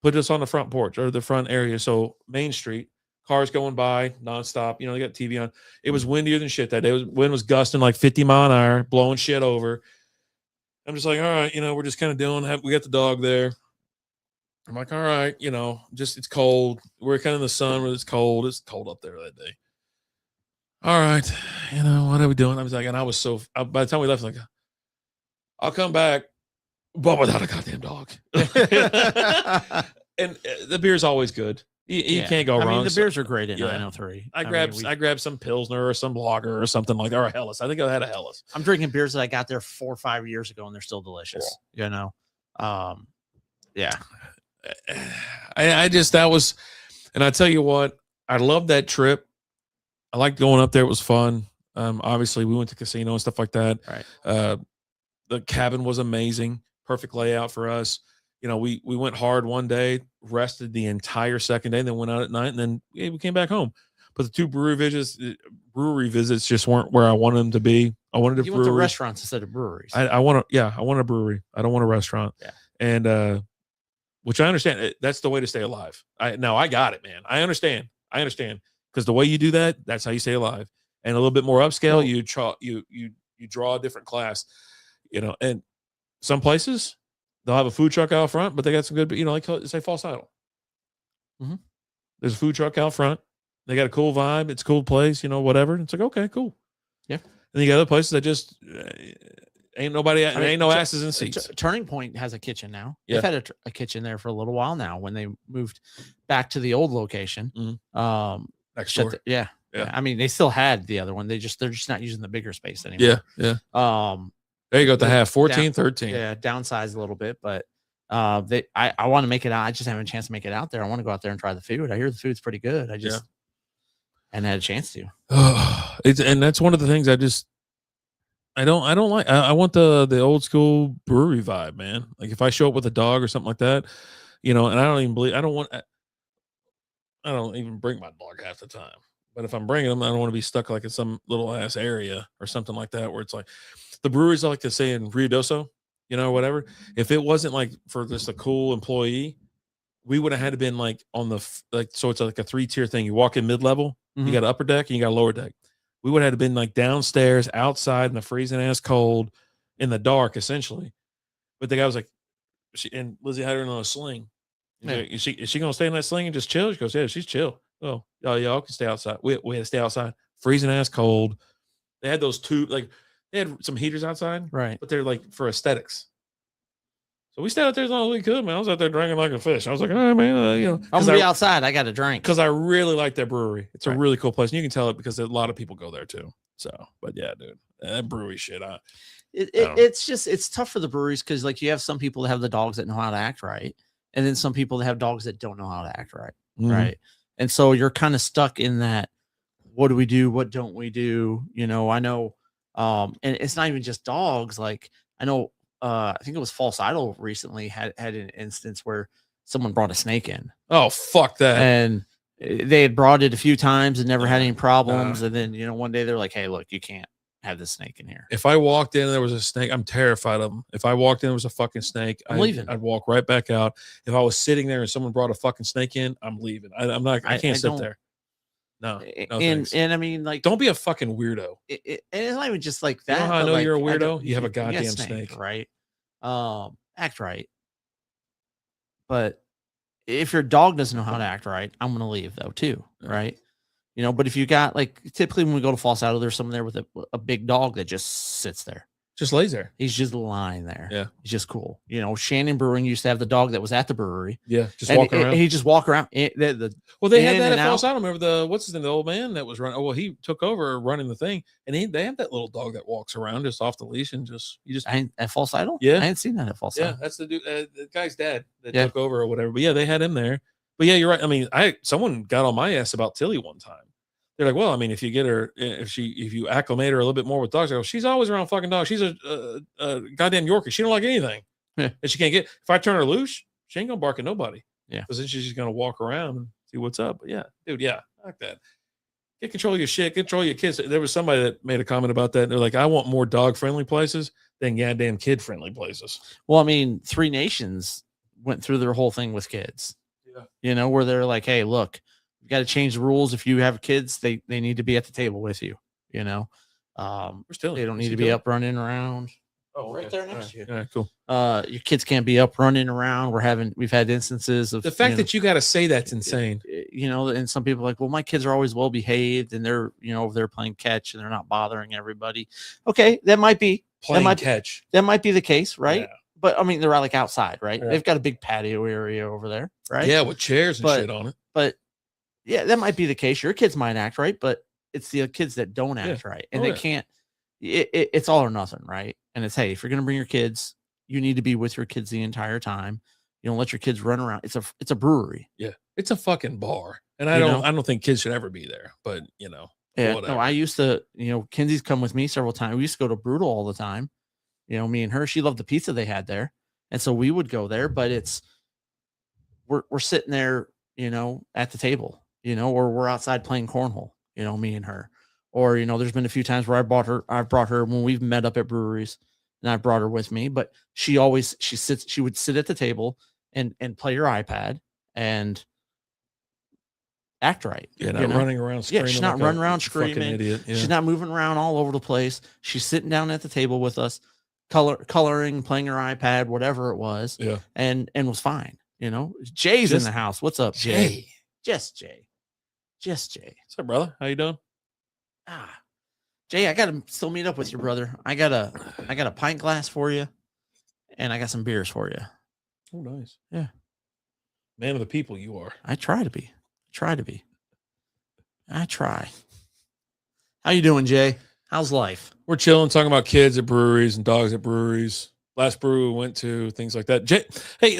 Put us on the front porch or the front area. So Main Street, cars going by nonstop. You know, they got TV on. It was windier than shit that day. Wind was gusting like 50 mile an hour, blowing shit over. I'm just like, all right, we're just kind of doing that. We got the dog there. I'm like, all right, just it's cold. We're kind of in the sun when it's cold. It's cold up there that day. All right, what are we doing? I was like, and I was by the time we left, like, I'll come back, but without a goddamn dog. And the beer's always good. You can't go wrong. I mean, the beers are great at 903. I grabbed some Pilsner or some Lager or something like that, or a Helles. I think I had a Helles. I'm drinking beers that I got there 4 or 5 years ago, and they're still delicious. Yeah. Yeah. That was, and I tell you what, I love that trip. I liked going up there. It was fun. Obviously we went to casino and stuff like that. Right. The cabin was amazing. Perfect layout for us. We went hard one day, rested the entire second day, then went out at night, and then we came back home. But the 2 brewery visits just weren't where I wanted them to be. I wanted a brewery. You went to restaurants instead of breweries. I want a brewery. I don't want a restaurant. Yeah. And which I understand. That's the way to stay alive. I got it, man. I understand. Because the way you do that, that's how you stay alive. And a little bit more upscale, you draw a different class, and some places they'll have a food truck out front, but they got some good, like say False Idol. Mm-hmm. There's a food truck out front. They got a cool vibe. It's a cool place, whatever. It's like, okay, cool. Yeah. And you got other places that just ain't nobody, ain't no asses in seats. Turning Point has a kitchen now. Yeah. They've had a kitchen there for a little while now when they moved back to the old location. Mm-hmm. Next door. Yeah. I mean, they still had the other one. They're just not using the bigger space anymore. Yeah. There you go. To have 14, 13. Yeah, downsized a little bit, but I want to make it out. I just haven't a chance to make it out there. I want to go out there and try the food. I hear the food's pretty good. I just hadn't had a chance to. And that's one of the things I don't like. I want the old school brewery vibe, man. Like if I show up with a dog or something like that, and I don't even bring my dog half the time. But if I'm bringing them, I don't want to be stuck like in some little ass area or something like that, where it's like the breweries I like to say in Rio Doso, whatever. If it wasn't like for just a cool employee, we would have had to been like on the so it's like a 3-tier thing. You walk in mid-level, you got an upper deck and you got a lower deck. We would have been like downstairs, outside in the freezing ass cold, in the dark, essentially. But the guy was like, and Lizzie had her in a sling. Yeah. Like, is she gonna stay in that sling and just chill? She goes, yeah, she's chill. Oh, y'all can stay outside. We had to stay outside, freezing ass cold. They had those they had some heaters outside, right? But they're like for aesthetics. So we stayed out there as long as we could, man. I was out there drinking like a fish. I was like, all right, man, I'm gonna be outside. I got a drink because I really like that brewery. It's a really cool place, and you can tell it because a lot of people go there too. So, but yeah, dude, that brewery shit. It's tough for the breweries because like you have some people that have the dogs that know how to act right, and then some people that have dogs that don't know how to act right, right. And so you're kind of stuck in that what do we do? What don't we do? I know, and it's not even just dogs. Like I know, I think it was False Idol recently had an instance where someone brought a snake in, Oh, fuck that. and they had brought it a few times and never had any problems. nah. And then, one day they're like, "Hey, look, you can't have this snake in here." If I walked in and there was a snake, I'm terrified of them. If I walked in and there was a fucking snake, I'm leaving. I'd walk right back out. If I was sitting there and someone brought a fucking snake in, I'm leaving. I'm not. I can't sit there. No, thanks. And I mean, like, don't be a fucking weirdo. And it's not even just like that. You know how I know like, you're a weirdo? You have a goddamn snake, right? Act right. But if your dog doesn't know how to act right, I'm gonna leave though too, right? But if you got, like, typically when we go to False Idol, there's someone there with a big dog that just sits there. Just lays there. He's just lying there. Yeah. He's just cool. Shannon Brewing used to have the dog that was at the brewery. Yeah. Just walking around. He just walk around. Well, they had that at False Idol. Remember what's his name? The old man that was running. Oh, well, he took over running the thing. And they have that little dog that walks around just off the leash and at False Idol? Yeah. I hadn't seen that at False Idol. Yeah. That's the dude, the guy's dad that took over or whatever. But yeah, they had him there. But yeah, you're right. I mean, someone got on my ass about Tilly one time. They're like, well, I mean, if you get her, if you acclimate her a little bit more with dogs, I go, she's always around fucking dogs. She's a goddamn Yorkie. She don't like anything. Yeah. And she can't if I turn her loose, she ain't gonna bark at nobody. Yeah. Because then she's just gonna walk around and see what's up. But yeah, dude, yeah, I like that. Get control of your shit, control your kids. There was somebody that made a comment about that. And they're like, I want more dog friendly places than goddamn kid friendly places. Well, I mean, Three Nations went through their whole thing with kids. Yeah. Where they're like, hey, look, you got to change the rules. If you have kids, they need to be at the table with you. They don't need to be up running around. Oh, right there next to you. All right, cool. Your kids can't be up running around. We've had instances of the fact that you got to say that's insane. And some people are like, well, my kids are always well behaved and they're, over there playing catch and they're not bothering everybody. Okay, that might be catch. That might be the case, right? Yeah. But I mean, they're like outside, right? Yeah. They've got a big patio area over there, right? Yeah, with chairs and shit on it. But yeah, that might be the case. Your kids might act right, but it's the kids that don't act right, and they can't. It's all or nothing, right? And it's, hey, if you're gonna bring your kids, you need to be with your kids the entire time. You don't let your kids run around. It's a brewery. Yeah, it's a fucking bar, and I don't think kids should ever be there. But yeah. Whatever. No, I used to. Kenzie's come with me several times. We used to go to Brutal all the time. Me and her. She loved the pizza they had there, and so we would go there. But we're sitting there, at the table, or we're outside playing cornhole, me and her. Or, there's been a few times where I've brought her when we've met up at breweries and I brought her with me, but she would sit at the table and play her iPad and act right. Yeah, not running around screaming. Yeah, she's not running around screaming. Idiot. Yeah. She's not moving around all over the place. She's sitting down at the table with us, coloring, playing her iPad, whatever it was. Yeah. And was fine. Jay's in the house. What's up, Jay? Just Jay. What's up, brother? How you doing? Jay, I gotta still meet up with your brother. I got a pint glass for you, and I got some beers for you. Oh, nice. Yeah. Man of the people you are. I try to be. I try. How you doing, Jay? How's life? We're chilling, talking about kids at breweries and dogs at breweries. Last brewery we went to, things like that. Jay, hey,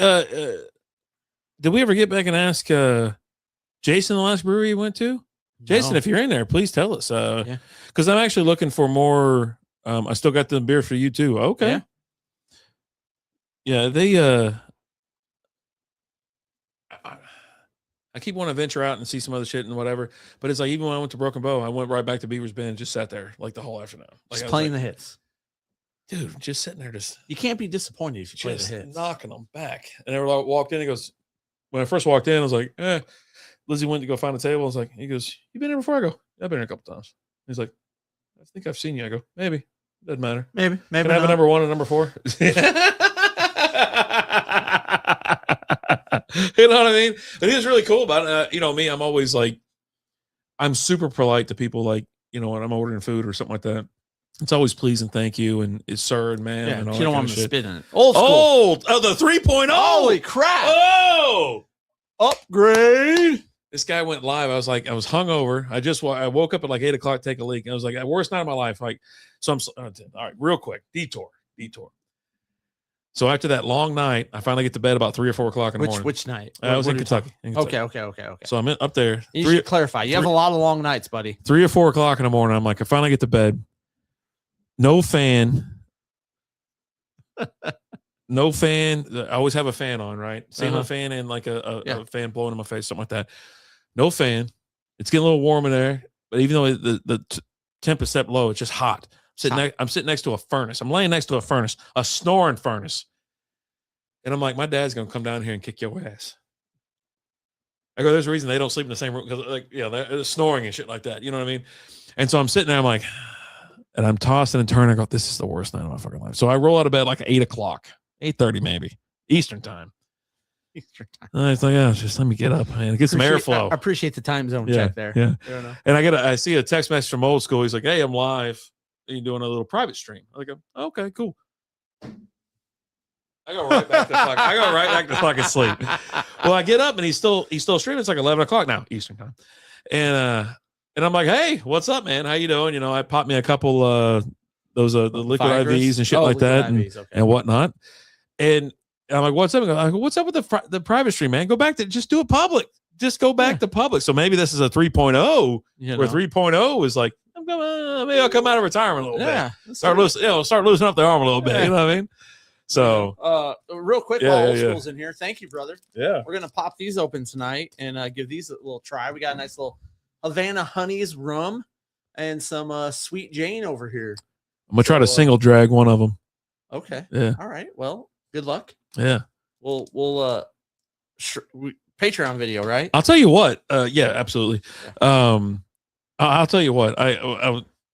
did we ever get back and ask Jason the last brewery he went to? Jason, if you're in there, please tell us. Because I'm actually looking for more. I still got the beer for you too. Okay. Yeah, they. I keep wanting to venture out and see some other shit and whatever, but it's like even when I went to Broken Bow, I went right back to Beaver's Bend and just sat there like the whole afternoon, just playing the hits. Dude, just sitting there, you can't be disappointed if you play the hits. Knocking them back. And they were like, walked in. He goes, when I first walked in, I was like, Lizzie went to go find a table. I was like, he goes, you been here before? I go, I've been here a couple times. He's like, I think I've seen you. I go, maybe. Doesn't matter. Maybe. Can I have a number 1 and number 4? You know what I mean? It is really cool about it. Me, I'm always like, I'm super polite to people, like, when I'm ordering food or something like that. It's always please and thank you and it's sir and ma'am. And all you don't want to shit. spit in it. Old school. Oh, the 3.0. Holy crap. Oh, upgrade. This guy went live. I was hungover. I woke up at like 8 o'clock, take a leak. And I was like, worst night of my life. Like, so I'm all right, real quick. Detour. So after that long night, I finally get to bed about 3 or 4 o'clock in the morning. Which night? I was in Kentucky. Okay. So I'm up there. You should clarify. You have a lot of long nights, buddy. 3 or 4 o'clock in the morning. I'm like, I finally get to bed. No fan. No fan. I always have a fan on, right? Same a fan and like a fan blowing in my face, something like that. No fan. It's getting a little warm in there, but even though the temp is set low, it's just hot. I'm sitting next to a furnace. I'm laying next to a furnace, a snoring furnace. And I'm like, my dad's going to come down here and kick your ass. I go, there's a reason they don't sleep in the same room because, like, they're snoring and shit like that. You know what I mean? And so I'm sitting there, I'm like, and I'm tossing and turning. I go, this is the worst night of my fucking life. So I roll out of bed like 8 o'clock, 8:30 maybe, Eastern time. And it's like, just let me get up and get some airflow. I appreciate the time zone check there. Yeah. And I see a text message from old school. He's like, hey, I'm live. Are you doing a little private stream? I go, okay, cool. I go right back to fucking sleep. Well, I get up and he's still streaming. It's like 11 o'clock now, Eastern time. And I'm like, hey, what's up, man? How you doing? I popped me a couple those the liquid IVs and shit like that and whatnot. And I'm like, what's up? I go, what's up with the private stream, man? Go back to just do it public. Just go back to public. So maybe this is a 3.0 where 3.0 is like, maybe I'll come out of retirement a little bit. Start loosening up the arm a little bit. You know what I mean? So real quick, while old school's in here. Thank you, brother. Yeah. We're gonna pop these open tonight and give these a little try. We got a nice little Havana Honeys rum and some Sweet Jane over here. I'm gonna try to single drag one of them. Okay. Yeah. All right. Well, good luck. Yeah. We'll Patreon video, right? I'll tell you what. Yeah, absolutely. Yeah. I'll tell you what.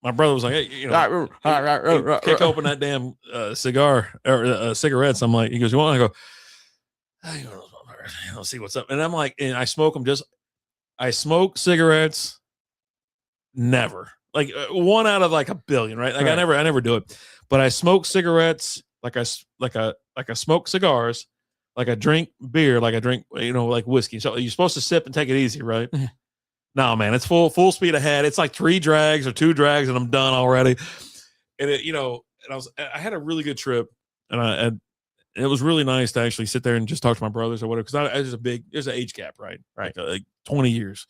My brother was like, hey, kick open that damn cigar or cigarettes. I'm like, he goes, you want? I go, I'll see what's up. And I'm like, and I smoke them. I smoke cigarettes. Never like one out of like a billion, right? Like I never do it. But I smoke cigarettes like I smoke cigars, like I drink beer, like I drink like whiskey. So you're supposed to sip and take it easy, right? No, man, it's full speed ahead. It's like 3 drags or 2 drags, and I'm done already. And I had a really good trip, and it was really nice to actually sit there and just talk to my brothers or whatever. Because there's an age gap, right? Like 20 years,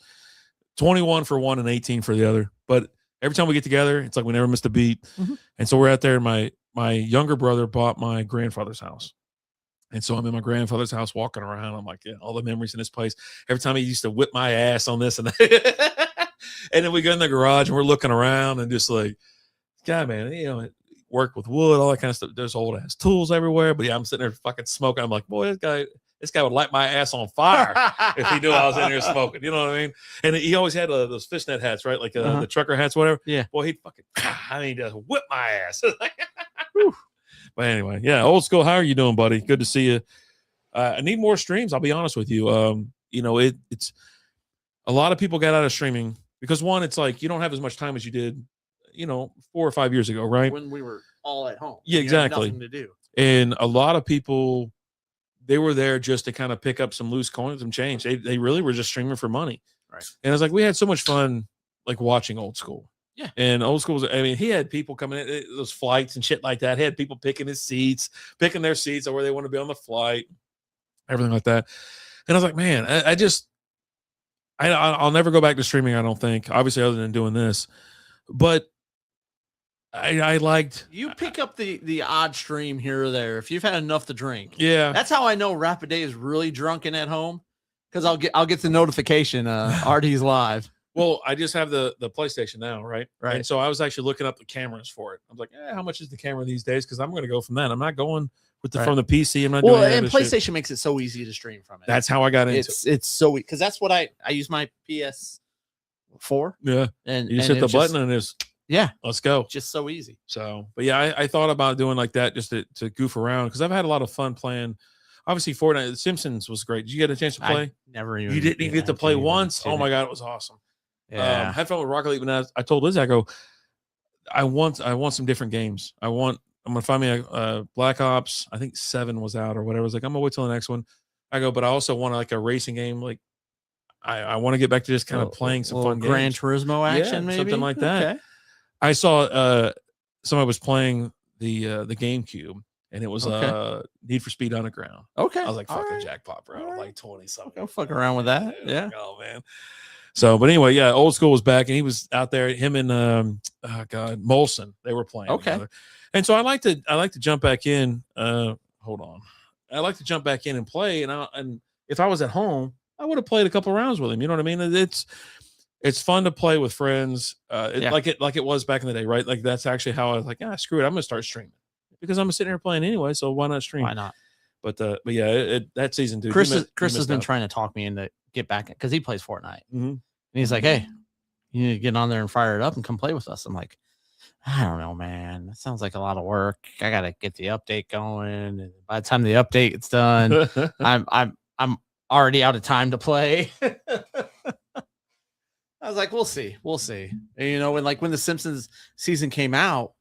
21 for one and 18 for the other. But every time we get together, it's like we never missed a beat. Mm-hmm. And so we're out there, and my younger brother bought my grandfather's house. And so I'm in my grandfather's house walking around. I'm like, all the memories in this place. Every time he used to whip my ass on this and that. And then we go in the garage and we're looking around and just like, God, man, work with wood, all that kind of stuff. There's old ass tools everywhere. But I'm sitting there fucking smoking. I'm like, boy, this guy would light my ass on fire if he knew I was in here smoking. You know what I mean? And he always had those fishnet hats, right? Like the trucker hats, whatever. Yeah. Boy, he'd fucking, just whip my ass. But anyway, old school. How are you doing, buddy? Good to see you. I need more streams. I'll be honest with you. It's a lot of people got out of streaming because one, it's like you don't have as much time as you did, 4 or 5 years ago, right? When we were all at home. Yeah, exactly. Nothing to do. And a lot of people, they were there just to kind of pick up some loose coins, some change. They really were just streaming for money, right? And it's like we had so much fun, like watching old school. Yeah. And old school he had people coming in, those flights and shit like that. He had people picking their seats or where they want to be on the flight, everything like that. And I was like, man, I'll never go back to streaming, I don't think, obviously, other than doing this. But I liked. You pick up the odd stream here or there if you've had enough to drink. Yeah. That's how I know Rapid Day is really drunken at home, because I'll get the notification, RD's live. Well, I just have the PlayStation now, right? Right. And so I was actually looking up the cameras for it. I was like, how much is the camera these days? Because I'm going to go from that. I'm not going from the PC. I'm not doing and PlayStation makes it so easy to stream from it. That's how I got into it. It's so because that's what I use my PS4. Yeah. And you just hit the button and it's let's go. Just so easy. So, but I thought about doing like that just to goof around because I've had a lot of fun playing. Obviously, Fortnite, The Simpsons was great. Did you get a chance to play? You didn't even get to play once. Oh my God, it was awesome. Yeah. Had fun with Rocket League, but I told Liz, I go, I want some different games. I'm gonna find me a Black Ops. I think 7 was out or whatever. I was like, I'm gonna wait till the next one. I go, but I also want like a racing game. Like I want to get back to just kind of playing some fun Gran games. Turismo action, maybe something like that. Okay. I saw somebody was playing the GameCube, and it was Okay. Need for Speed Underground. Okay. I was like, All fucking right. jackpot, bro. All right. Like 20 something. Go fuck around with that. Yeah. Like, oh man. So, but anyway, yeah, Old School was back, and he was out there. Him and Molson, they were playing together. And so I like to jump back in. Hold on, I like to jump back in and play. And if I was at home, I would have played a couple rounds with him. You know what I mean? It's fun to play with friends, like it was back in the day, right? Like that's actually how I was like, screw it, I'm gonna start streaming because I'm sitting here playing anyway. So why not stream? Why not? But yeah, that season, dude. Chris has been trying to talk me into get back because he plays Fortnite, and he's like, "Hey, you need to get on there and fire it up and come play with us." I'm like, I don't know, man. That sounds like a lot of work. I gotta get the update going, and by the time the update gets done, I'm already out of time to play. I was like, we'll see. And, you know, when the Simpsons season came out,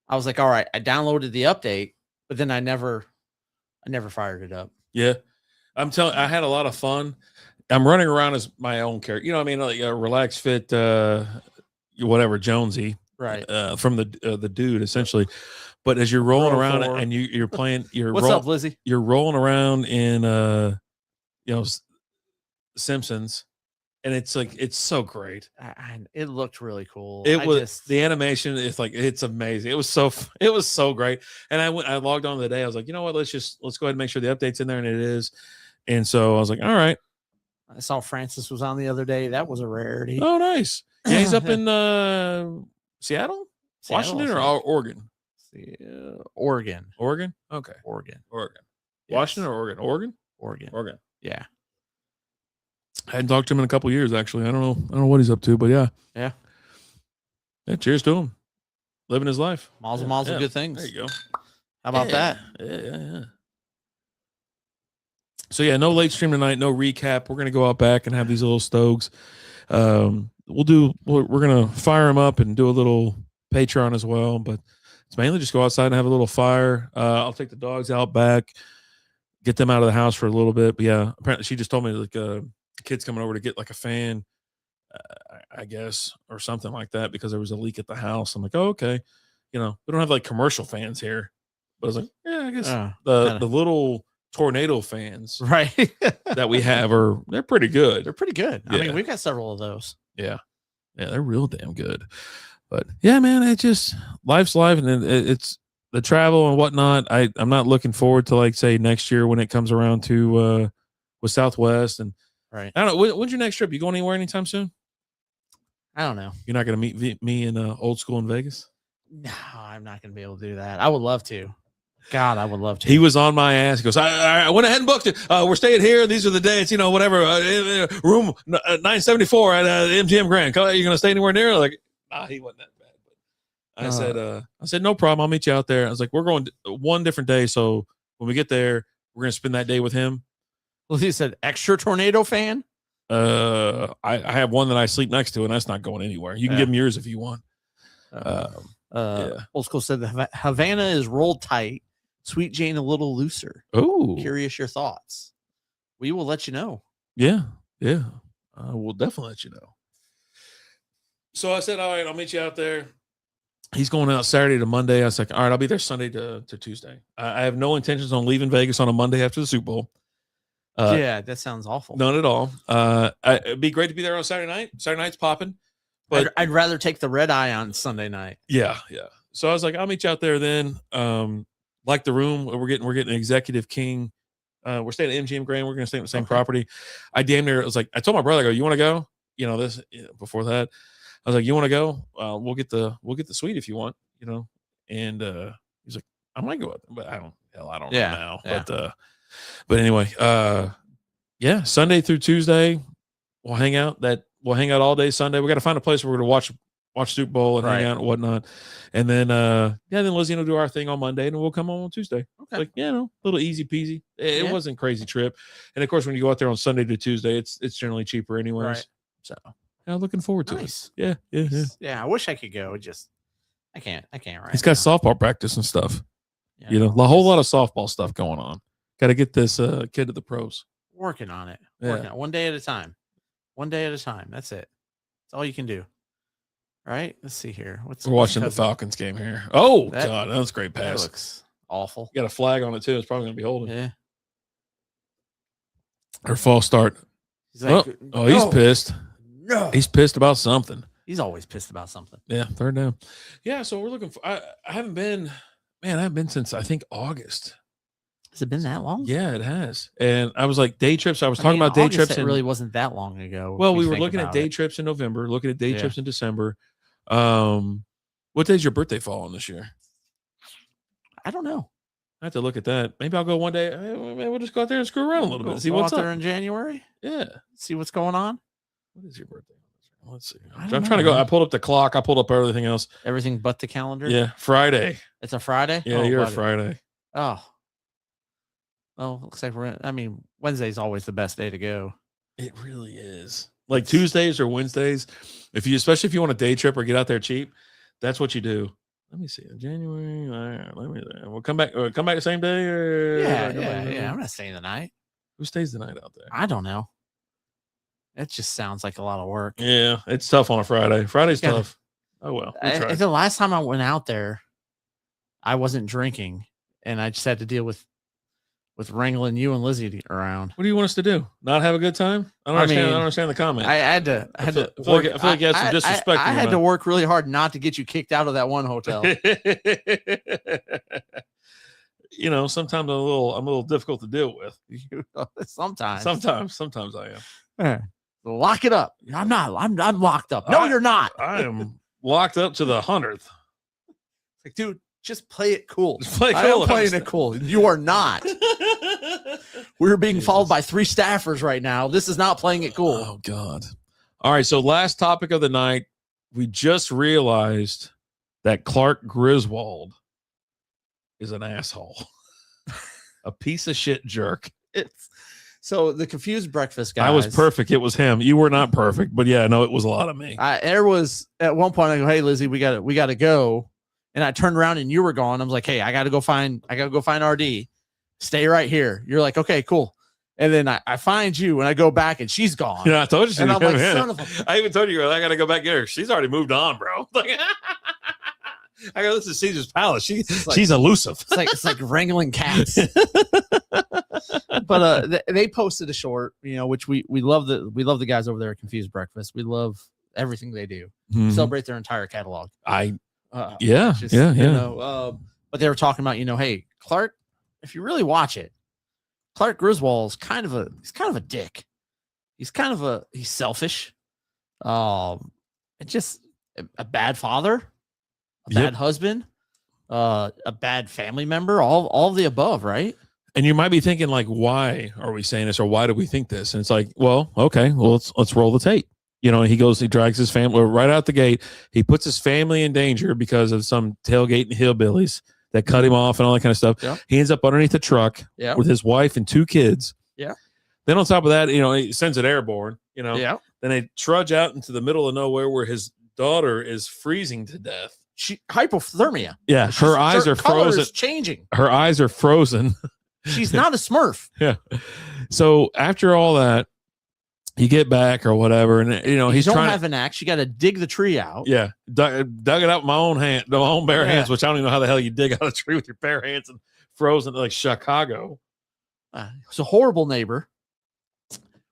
I was like, all right, I downloaded the update, but then I never fired it up. Yeah. I'm telling I had a lot of fun. I'm running around as my own character. You know what I mean? Like a relaxed fit, whatever, Jonesy. Right. From the dude, essentially. But as you're rolling around and you're playing, What's up, Lizzie? You're rolling around in, Simpsons. And it's like, it's so great. It looked really cool. The animation is like, it's amazing. It was so great. And I logged on the day. I was like, you know what? Let's go ahead and make sure the update's in there. And it is. And so I was like, all right. I saw Francis was on the other day. That was a rarity. Oh, nice. Yeah. He's up in Seattle, Washington, or Oregon? Oregon. Oregon? Okay. Oregon. Yes. Washington or Oregon? Oregon. Yeah. I hadn't talked to him in a couple of years, actually. I don't know what he's up to, but yeah. Yeah. Cheers to him. Living his life. Mazel, good things. There you go. How about that? Yeah. So yeah, no late stream tonight, no recap. We're gonna go out back and have these little stogs. We're gonna fire them up and do a little Patreon as well, but it's mainly just go outside and have a little fire. I'll take the dogs out back, get them out of the house for a little bit. But yeah, apparently she just told me like the kid's coming over to get like a fan, I guess, or something like that because there was a leak at the house. I'm like, oh, okay. You know, we don't have like commercial fans here, but I was like, yeah, I guess the little tornado fans right that we have they're pretty good. They're pretty good. Yeah. I mean, we've got several of those. Yeah, they're real damn good. But yeah, man, it just life's life, and it's the travel and whatnot. I'm not looking forward to like say next year when it comes around to with Southwest and right. I don't know. When's your next trip? You going anywhere anytime soon? I don't know. You're not going to meet me in Old School in Vegas? No, I'm not going to be able to do that. I would love to. God, I would love to. He was on my ass. He goes, I went ahead and booked it. We're staying here. These are the dates, whatever. Room 974 at MGM Grand. Are you going to stay anywhere near? Like, nah, he wasn't that bad. But I said, no problem. I'll meet you out there. I was like, we're going one different day. So when we get there, we're going to spend that day with him. Well, he said, extra tornado fan? I have one that I sleep next to, and that's not going anywhere. You can give him yours if you want. Old School said the Havana is rolled tight. Sweet Jane a little looser. Oh, curious your thoughts. We will let you know. Yeah. We'll definitely let you know. So I said, all right, I'll meet you out there. He's going out Saturday to Monday. I was like, all right, I'll be there Sunday to Tuesday. I have no intentions on leaving Vegas on a Monday after the Super Bowl. Yeah, that sounds awful. None at all. It'd be great to be there on Saturday night. Saturday night's popping. But I'd rather take the red eye on Sunday night. Yeah. So I was like, I'll meet you out there then. Like the room, we're getting an executive king. We're staying at MGM Grand. We're going to stay in the same property. I damn near was like, I told my brother, I go, you want to go? Before that, I was like, you want to go? We'll get the suite if you want, And he's like, I might go with them, but I don't know now. Yeah. But anyway, Sunday through Tuesday, we'll hang out. We'll hang out all day Sunday. We got to find a place where we're going to watch Super Bowl and hang out and whatnot. And then, then Lizzie will do our thing on Monday and we'll come on Tuesday. Okay. Like, little easy peasy. It wasn't a crazy trip. And of course, when you go out there on Sunday to Tuesday, it's generally cheaper anyways. Right. So looking forward to it. Yeah. Yeah. I wish I could go. I can't right. He's got softball practice and stuff. Yeah, a whole lot of softball stuff going on. Got to get this kid to the pros. Working on it. One day at a time. That's it. That's all you can do. Right? Let's see here. We're watching the Falcons game here. Oh, God. That was a great pass. That looks awful. Got a flag on it too. It's probably gonna be holding. Yeah. Or false start. He's like, he's pissed. No. He's pissed about something. He's always pissed about something. Yeah, third down. Yeah, so we're looking for. I haven't been. Man, I haven't been since I think August. Has it been that long? Yeah, it has. And I was like day trips. I was talking about day August, trips. It really wasn't that long ago. Well, we were looking at day trips in November, looking at day trips in December. What day's your birthday fall on this year? I don't know. I have to look at that. Maybe I'll go one day. Maybe we'll just go out there and screw around a little bit. See what's out up there in January. Yeah. See what's going on. What is your birthday? Let's see. I'm trying to go. I pulled up the clock. I pulled up everything else. Everything but the calendar. Yeah, Friday. It's a Friday. Yeah, you're a Friday. Oh. Well, looks like Wednesday's always the best day to go. It really is. Like Tuesdays or Wednesdays, especially if you want a day trip or get out there cheap, that's what you do. Let me see. January. We'll come back. Come back the same day. Or Yeah. I'm not staying the night. Who stays the night out there? I don't know. It just sounds like a lot of work. Yeah, it's tough on a Friday. Friday's tough. Oh well. The last time I went out there, I wasn't drinking, and I just had to deal with wrangling you and Lizzie around. What do you want us to do? Not have a good time? I don't understand the comment. I feel like you had some disrespect. I had to work really hard not to get you kicked out of that one hotel. Sometimes I'm a little difficult to deal with. Sometimes I am. Lock it up. I'm not. I'm locked up. No, you're not. I am locked up to the 100th. Like, dude, just play it cool. I am playing it cool. You are not. We're being followed by 3 staffers right now. This is not playing it cool. Oh, God. All right. So last topic of the night, we just realized that Clark Griswold is an asshole. A piece of shit jerk. So the confused breakfast guy. I was perfect. It was him. You were not perfect, but yeah, no, it was a lot of me. There was at one point I go, "Hey Lizzie, we got to go," and I turned around and you were gone. I was like, "Hey, I got to go find RD. Stay right here." You're like, "Okay, cool." And then I find you and I go back and she's gone. Yeah, I told you. And I'm like, son of a. I even told you I got to go back get her. She's already moved on, bro. Like, I go, this is Caesar's Palace. She's elusive. It's like wrangling cats. But they posted a short, which we love the guys over there at Confused Breakfast. We love everything they do. Mm-hmm. Celebrate their entire catalog. But they were talking about, hey, Clark, if you really watch it, Clark Griswold's kind of a dick. He's selfish. Just a bad father, a bad husband, a bad family member, all of the above, right? And you might be thinking, like, why are we saying this, or why do we think this? And it's like, well, okay, well, let's roll the tape. He drags his family right out the gate. He puts his family in danger because of some tailgating hillbillies that cut him off and all that kind of stuff. Yeah. He ends up underneath a truck with his wife and 2 kids. Yeah. Then on top of that, he sends it airborne. Yeah. Then they trudge out into the middle of nowhere where his daughter is freezing to death. Hypothermia. Yeah, her eyes are frozen. Changing. Her eyes are frozen. She's not a Smurf. Yeah. So after all that, you get back or whatever, and he's don't trying have an axe. You got to dig the tree out. Yeah, dug it out with my own bare hands, which I don't even know how the hell you dig out a tree with your bare hands and frozen like Chicago. It's a horrible neighbor.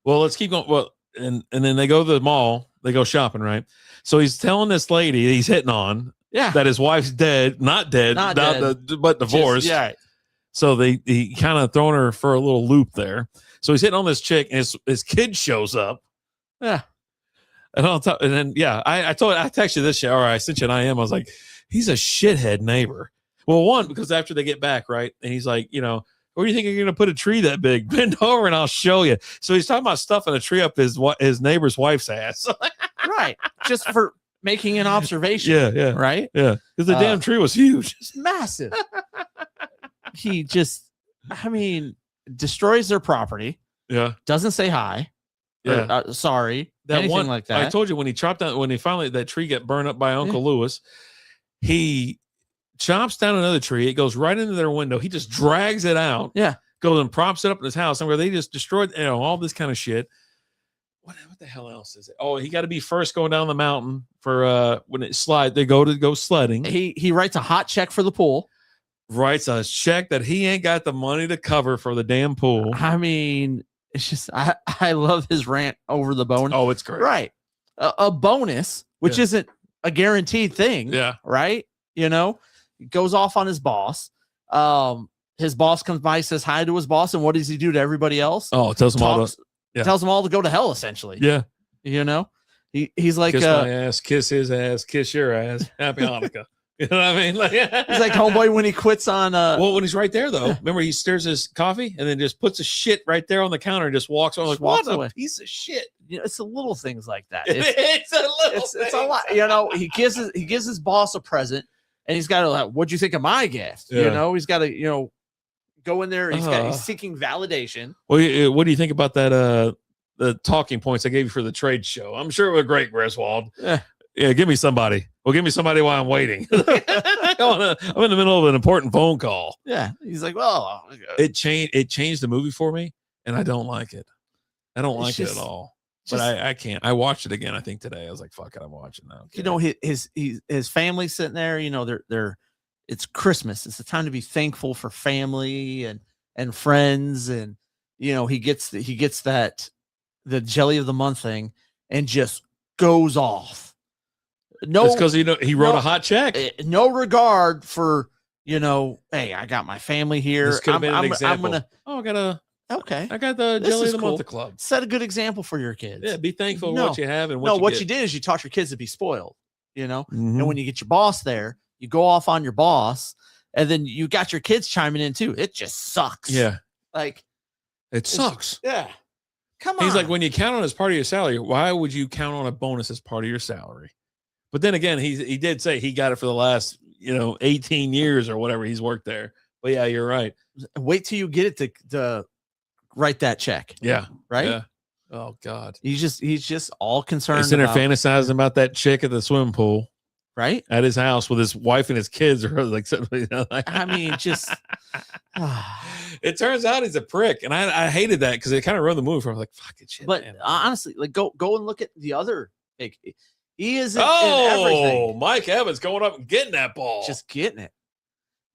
Well, let's keep going. Well, and then they go to the mall. They go shopping, right? So he's telling this lady he's hitting on, that his wife's not dead, but divorced. So he kind of thrown her for a little loop there. So he's hitting on this chick, and his kid shows up. Yeah. And I texted you this, or I sent you an IM. I was like, he's a shithead neighbor. Well, one, because after they get back, right? And he's like, where do you think you're going to put a tree that big? Bend over and I'll show you. So he's talking about stuffing a tree up his neighbor's wife's ass. Right. Just for making an observation. Yeah. Right? Yeah. Because the damn tree was huge. It's massive. He just, destroys their property. Yeah. Doesn't say hi. Yeah. Or, sorry. That anything one, like that. I told you when he finally that tree got burned up by Uncle Lewis, he chops down another tree. It goes right into their window. He just drags it out. Yeah. Goes and props it up in his house. And where they just destroyed, all this kind of shit. What the hell else is it? Oh, he got to be first going down the mountain for when it slide. They go sledding. He writes a hot check for the pool. writes a check that he ain't got the money to cover for the damn pool. I mean, it's just I love his rant over the bonus. Oh, it's great. Right. A bonus, which isn't a guaranteed thing. Yeah. Right. He goes off on his boss. His boss comes by, says hi to his boss, and what does he do to everybody else? Oh, tells them all to go to hell, essentially. Yeah. He's like, kiss my ass, kiss his ass, kiss your ass. Happy Hanukkah. You know what I mean? Like, he's like homeboy when he quits on. Well, when he's right there, though, remember he stirs his coffee and then just puts his shit right there on the counter and just walks on. Like, what a piece of shit! It's the little things like that. It's a lot. He gives his boss a present, and he's got to. What'd you think of my gift? Yeah. He's got to go in there. And he's seeking validation. Well, what do you think about that? The talking points I gave you for the trade show. I'm sure it was great, Griswold. Yeah, give me somebody. Well, give me somebody while I'm waiting. I'm in the middle of an important phone call. Yeah, he's like, well, it changed the movie for me, and I don't like it. I don't like it at all. But I can't. I watched it again. I think today. I was like, fuck it, I'm watching now. Okay. His family's sitting there. They're it's Christmas. It's the time to be thankful for family and friends, and he gets that the jelly of the month thing and just goes off. No, it's because he wrote a hot check. No regard for hey, I got my family here. This could have been an example. I got the jelly of the month club. Set a good example for your kids. Yeah, be thankful for what you have and what you did is you taught your kids to be spoiled. Mm-hmm. And when you get your boss there, you go off on your boss, and then you got your kids chiming in too. It just sucks. Yeah, like it sucks. Yeah, come on. He's like, when you count on as part of your salary, why would you count on a bonus as part of your salary? But then again, he did say he got it for the last 18 years or whatever he's worked there. But yeah, you're right. Wait till you get it to write that check. Yeah. Right. Yeah. Oh God. He's just all concerned. He's in there fantasizing about that chick at the swimming pool. Right. At his house with his wife and his kids, or like I mean, just it turns out he's a prick, and I hated that because it kind of ruined the movie. I was like, "Fuck it, shit." But man. Honestly, like go and look at the other. Like, he is in everything. Mike Evans going up and getting that ball, just getting it.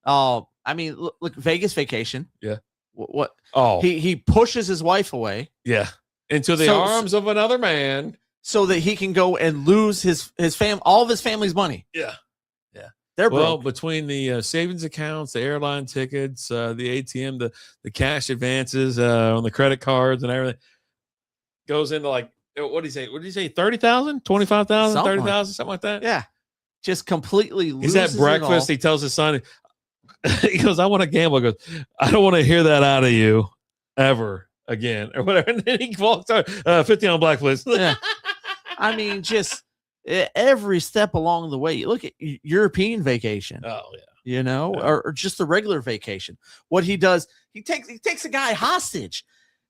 I mean, look, Vegas Vacation. Yeah. What? Oh, he pushes his wife away. Yeah, into the arms of another man, so that he can go and lose his all of his family's money. Yeah. They're broke. Between the savings accounts, the airline tickets, the ATM, the cash advances on the credit cards and everything, goes into like, what did he say? What did he say? 30,000, 25,000, 30,000, something like that. Yeah, just completely. He's at breakfast. He tells his son, he goes, "I want to gamble." He goes, "I don't want to hear that out of you ever again," or whatever. And then he walks out, 50 on black list. Yeah. I mean, just every step along the way. You look at European Vacation. Oh yeah. Or just the regular vacation. What he does, he takes a guy hostage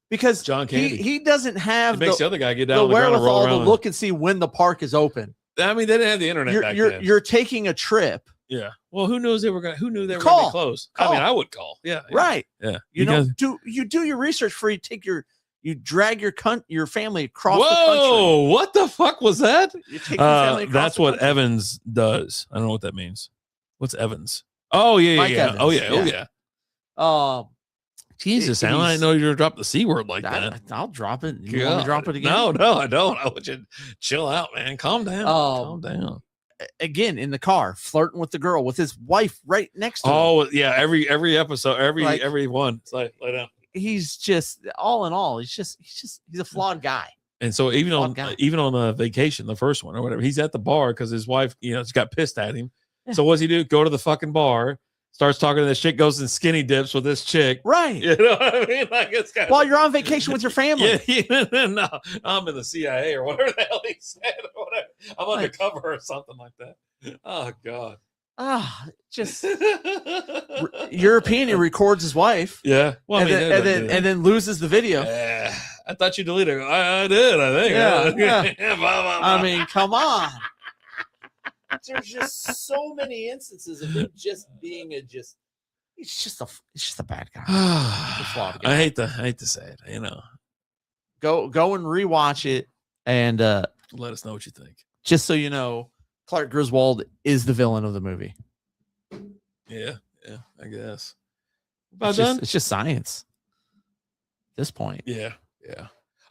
because John Candy. he doesn't have makes the other guy get down on the wherewithal ground and roll around to look and see when the park is open. I mean, they didn't have the internet back then. You're taking a trip. Yeah. Well, who knew they were going to be closed? I mean, I would call. Yeah. Right. Yeah. Do your research before you take you drag your family across the country. Whoa, what the fuck was that? You take your family across that's the what country. Evans does. I don't know what that means. What's Evans? Oh, yeah. Mike yeah. Evans, Oh, yeah. Oh, yeah. Jesus, I didn't know you were going to drop the C word like that. I'll drop it. You want me to drop it again? No, I don't. I want you to chill out, man. Calm down. Calm down. Again, in the car, flirting with the girl with his wife right next to him. Oh, yeah. Every episode, every one. It's like, lay down. He's just, all in all, he's a flawed guy. And so even on vacation, the first one or whatever, he's at the bar because his wife, has got pissed at him. Yeah. So what's he do? Go to the fucking bar, starts talking to this chick, goes and skinny dips with this chick. Right. You know what I mean? Like it's kind while you're on vacation with your family. Yeah. No, I'm in the CIA or whatever the hell he said or whatever. I'm undercover or something like that. Oh God. Just European. He records his wife. Yeah. Well, and then loses the video. I thought you deleted it. I did. I think. Yeah. I mean, come on. There's just so many instances of him just being he's just a bad guy. I hate to say it. Go and rewatch it and let us know what you think. Just so you know, Clark Griswold is the villain of the movie. Yeah. Yeah, I guess. About done? It's just science at this point. Yeah.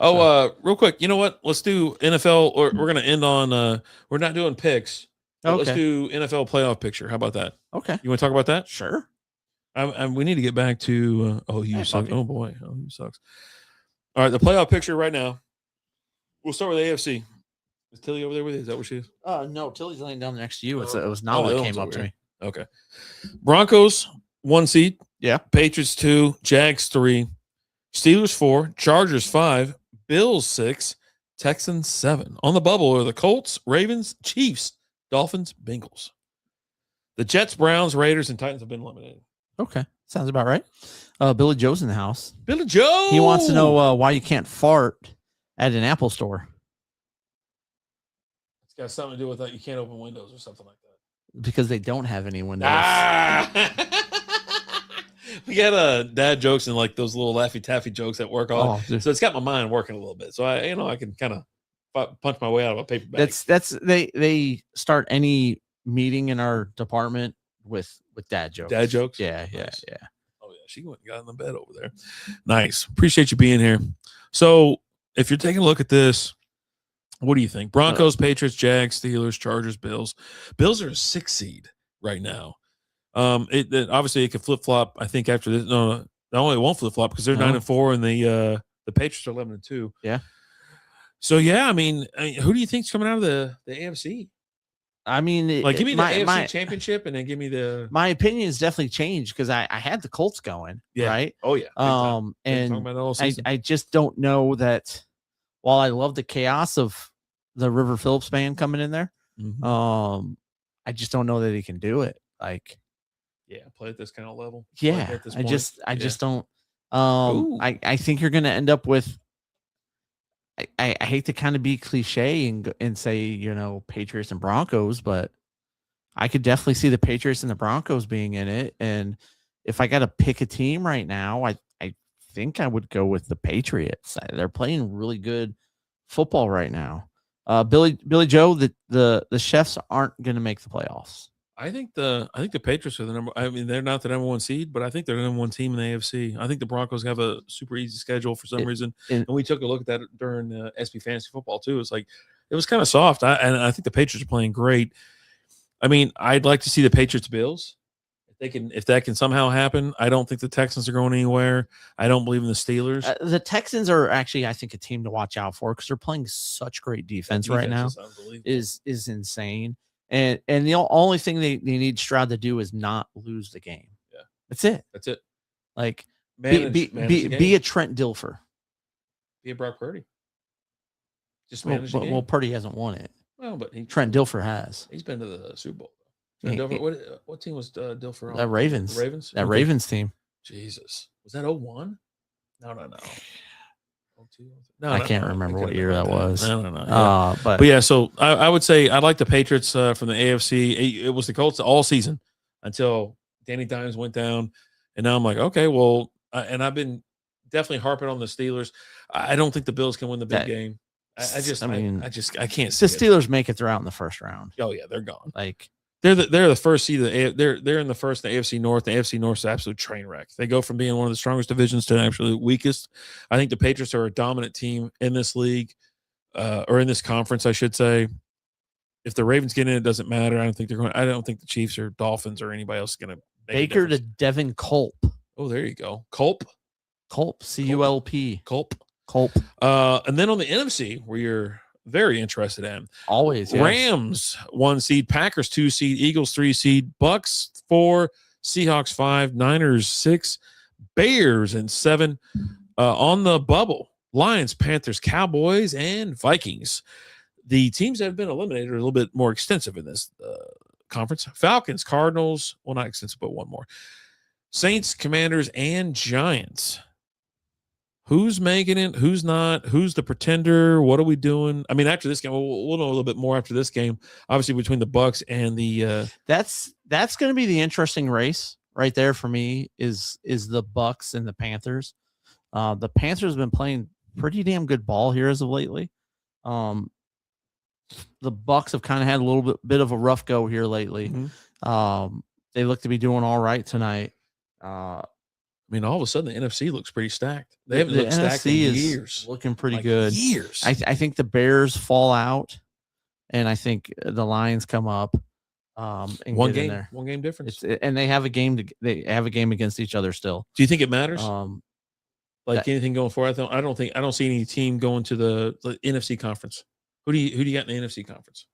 Oh, real quick, you know what? Let's do NFL, or we're gonna end on. We're not doing picks. But let's do NFL playoff picture. How about that? Okay. You want to talk about that? Sure. We need to get back to. OU sucks. Oh boy, OU sucks. All right, the playoff picture right now. We'll start with AFC. Is Tilly over there with you? Is that what she is? No, Tilly's laying down next to you. It was Nala came up to me. Okay. Broncos 1 seed. Yeah. Patriots 2. Jags 3. Steelers 4. Chargers 5. Bills 6. Texans 7. On the bubble are the Colts, Ravens, Chiefs, Dolphins, Bengals. The Jets, Browns, Raiders, and Titans have been eliminated. Okay. Sounds about right. Billy Joe's in the house. Billy Joe! He wants to know why you can't fart at an Apple store. It's got something to do with that. You can't open windows or something like that. Because they don't have any windows. We got dad jokes and like those little Laffy Taffy jokes at work. So it's got my mind working a little bit. So I can kind of punch my way out of a paper bag. They start any meeting in our department with dad jokes. Dad jokes? Yeah. Oh yeah, she went and got in the bed over there. Nice. Appreciate you being here. So if you're taking a look at this, what do you think? Broncos, Patriots, Jags, Steelers, Chargers, Bills. Bills are a 6 seed right now. Obviously it could flip flop. I think after this, no, it won't flip flop because they're 9-4 and the Patriots are 11-2. Yeah. So yeah, I mean, who do you think's coming out of the AFC? I mean, give me the AFC championship and then give me the. My opinion has definitely changed because I had the Colts going, right? Oh yeah. And I just don't know that. While I love the chaos of the River Phillips band coming in there, I just don't know that he can do it. Like, play at this kind of level. Yeah, I just don't. I think you're going to end up with. I hate to kind of be cliche and say, Patriots and Broncos, but I could definitely see the Patriots and the Broncos being in it. And if I got to pick a team right now, I think I would go with the Patriots. They're playing really good football right now. Billy Joe, the Chefs aren't going to make the playoffs. I think the Patriots are the number. I mean, they're not the number 1 seed, but I think they're the number 1 team in the AFC. I think the Broncos have a super easy schedule for some reason, and we took a look at that during SB Fantasy Football too. It's like it was kind of soft, and I think the Patriots are playing great. I mean, I'd like to see the Patriots Bills if that can somehow happen. I don't think the Texans are going anywhere. I don't believe in the Steelers. The Texans are actually, I think, a team to watch out for because they're playing such great defense right now. Is insane. And the only thing they need Stroud to do is not lose the game. Yeah, that's it. Like be a Trent Dilfer. Be a Brock Purdy. Just manage the game. Well, Purdy hasn't won it. Well, but Trent Dilfer has. He's been to the Super Bowl. What team was Dilfer on? The Ravens. The Ravens. That Ravens team. Jesus, was that 01? No. I can't remember what year that was. No. But yeah, so I would say I like the Patriots from the AFC. It was the Colts all season until Danny Dimes went down, and now I'm like, okay, well, and I've been definitely harping on the Steelers. I don't think the Bills can win the big game. I can't see the Steelers make it throughout in the first round. Oh yeah, they're gone. Like they're the first seed. They're in the first in the AFC North. The AFC North is an absolute train wreck. They go from being one of the strongest divisions to the absolute weakest. I think the Patriots are a dominant team in this league, or in this conference, I should say. If the Ravens get in, it doesn't matter. I don't think the Chiefs or Dolphins or anybody else is going to. Baker to Devin Culp. Oh, there you go, Culp, CULP, Culp. And then on the NFC, where you're very interested in. Always, yes. Rams 1 seed, Packers 2 seed, Eagles 3 seed, Bucks 4, Seahawks 5, Niners 6, Bears and 7. On the bubble, Lions, Panthers, Cowboys, and Vikings. The teams that have been eliminated are a little bit more extensive in this conference. Falcons, Cardinals, well, not extensive, but one more. Saints, Commanders, and Giants. Who's making it? Who's not? Who's the pretender? What are we doing? I mean, after this game, we'll know a little bit more after this game. Obviously, between the Bucks and the that's going to be the interesting race right there for me. Is the Bucks and the Panthers? The Panthers have been playing pretty damn good ball here as of lately. The Bucks have kind of had a little bit of a rough go here lately. Mm-hmm. They look to be doing all right tonight. I mean, all of a sudden the NFC looks pretty stacked. They haven't The looked stacked in NFC is years. looking pretty Like good. years. I think the Bears fall out, and I think the Lions come up. And one get game, in there. 1 game difference. And they have a game against each other still. Do you think it matters? That- Anything going forward? I don't see any team going to the NFC conference. Who do you got in the NFC conference?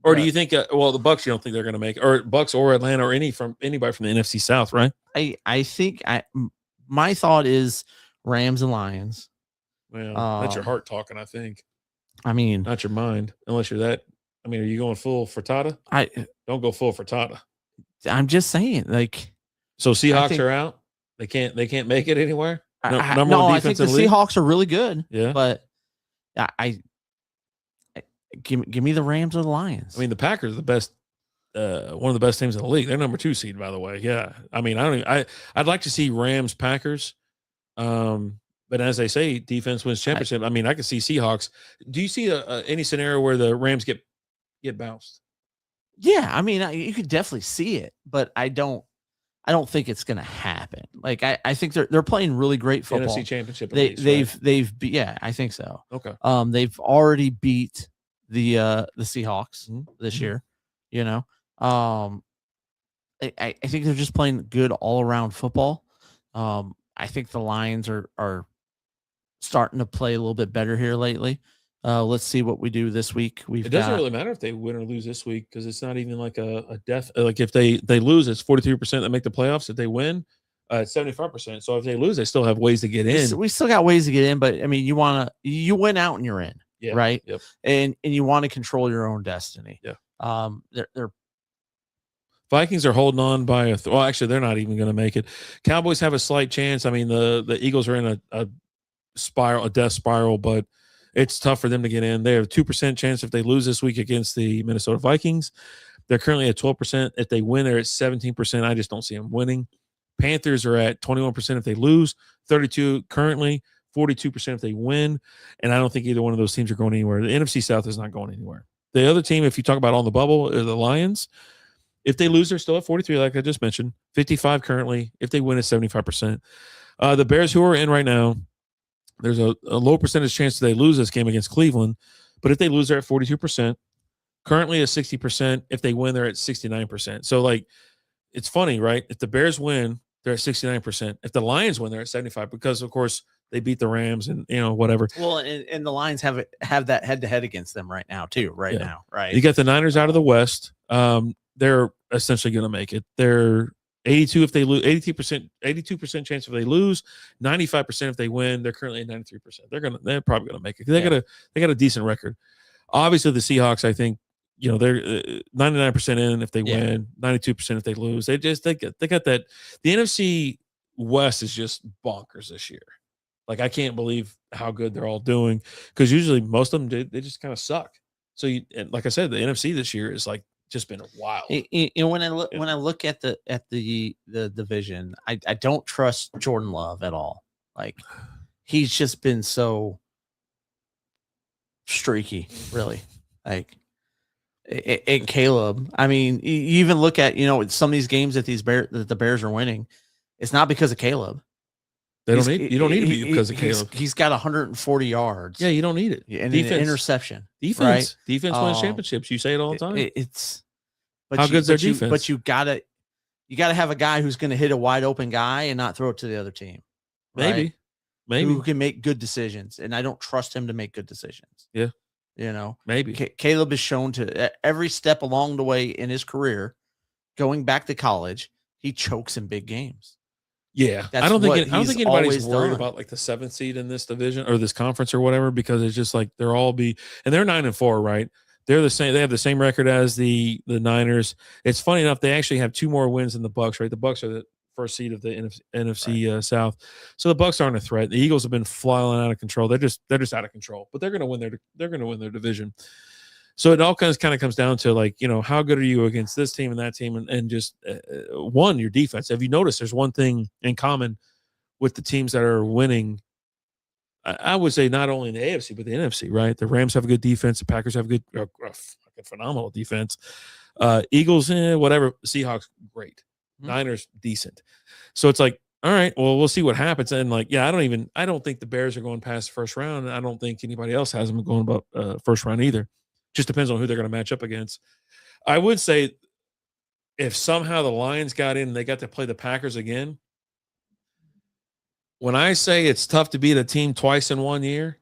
Or do you think? The Bucks, you don't think they're going to make, or Bucks or Atlanta or anybody from the NFC South, right? I think my thought is Rams and Lions. Well, that's your heart talking, I think. I mean, not your mind, unless you're that. I mean, are you going full frittata? Don't go full frittata. I'm just saying, like. So Seahawks are out. They can't make it anywhere. Number one defense I think the Seahawks are really good. Yeah, but give me the Rams or the Lions. I mean, the Packers are the best, one of the best teams in the league. They're number 2 seed, by the way. Yeah, I mean, I'd like to see Rams Packers, but as they say, defense wins championship. I mean, I can see Seahawks. Do you see any scenario where the Rams get bounced? Yeah, I mean, you could definitely see it, but I don't think it's going to happen. Like I think they're playing really great football. NFC Championship. Yeah, I think so. Okay. They've already beat the Seahawks this year. You know, I think they're just playing good all around football. I think the Lions are starting to play a little bit better here lately. Let's see what we do this week. It doesn't really matter if they win or lose this week because it's not even like a death. Like if they lose, it's 43% that make the playoffs. If they win, it's 75%. So if they lose, they still have ways to get in. We still got ways to get in, but I mean, you win out and you're in, right? Yep. And you want to control your own destiny. Yeah. They're Vikings are holding on by well, actually, they're not even going to make it. Cowboys have a slight chance. I mean, the Eagles are in a spiral, a death spiral, but it's tough for them to get in. They have a 2% chance if they lose this week against the Minnesota Vikings. They're currently at 12%. If they win, they're at 17%. I just don't see them winning. Panthers are at 21% if they lose, 32 currently, 42% if they win. And I don't think either one of those teams are going anywhere. The NFC South is not going anywhere. The other team, if you talk about on the bubble, are the Lions. If they lose, they're still at 43, like I just mentioned. 55 currently. If they win, it's 75%. The Bears, who are in right now, there's a low percentage chance that they lose this game against Cleveland. But if they lose, they're at 42%. Currently at 60%. If they win, they're at 69%. So, like, it's funny, right? If the Bears win, they're at 69%. If the Lions win, they're at 75% because, of course, they beat the Rams and, whatever. Well, and the Lions have that head-to-head against them right now, too, now, right? You got the Niners out of the West. They're essentially going to make it. They're 82 if they lose, 82% chance if they lose, 95% if they win. They're currently at 93%. They're probably going to make it. They got a decent record. Obviously, the Seahawks, I think, they're 99% in if they win, 92% if they lose. They got that. The NFC West is just bonkers this year. Like, I can't believe how good they're all doing because usually most of them they just kind of suck. So, like I said, the NFC this year is like just been wild. When I look at the division, I don't trust Jordan Love at all. Like, he's just been so streaky, really. Like, and Caleb, I mean, you even look at some of these games that the Bears are winning. It's not because of Caleb. You don't need to be because of Caleb. He's got 140 yards. Yeah, you don't need it. And an interception. Defense. Right? Defense wins championships. You say it all the time. How good's their defense? But you gotta have a guy who's going to hit a wide open guy and not throw it to the other team. Maybe. Who can make good decisions, and I don't trust him to make good decisions. Yeah. Maybe Caleb is shown to every step along the way in his career, going back to college, he chokes in big games. Yeah, I don't think anybody's worried about like the 7th seed in this division or this conference or whatever because it's just like they're 9-4, right? They're the same. They have the same record as the Niners. It's funny enough they actually have 2 more wins than the Bucks, right? The Bucks are the first seed of the NFC South, so the Bucks aren't a threat. The Eagles have been flying out of control. They're just out of control, but they're going to win their division. So it all kind of comes down to like how good are you against this team and that team and just your defense. Have you noticed there's one thing in common with the teams that are winning? I would say not only in the AFC but the NFC, right? The Rams have a good defense. The Packers have a phenomenal defense. Eagles, whatever. Seahawks, great. Niners, decent. So it's like, all right, well, we'll see what happens. And like, yeah, I don't think the Bears are going past the first round. And I don't think anybody else has them going about first round either. Just depends on who they're going to match up against. I would say if somehow the Lions got in and they got to play the Packers again, when I say it's tough to beat a team twice in 1 year,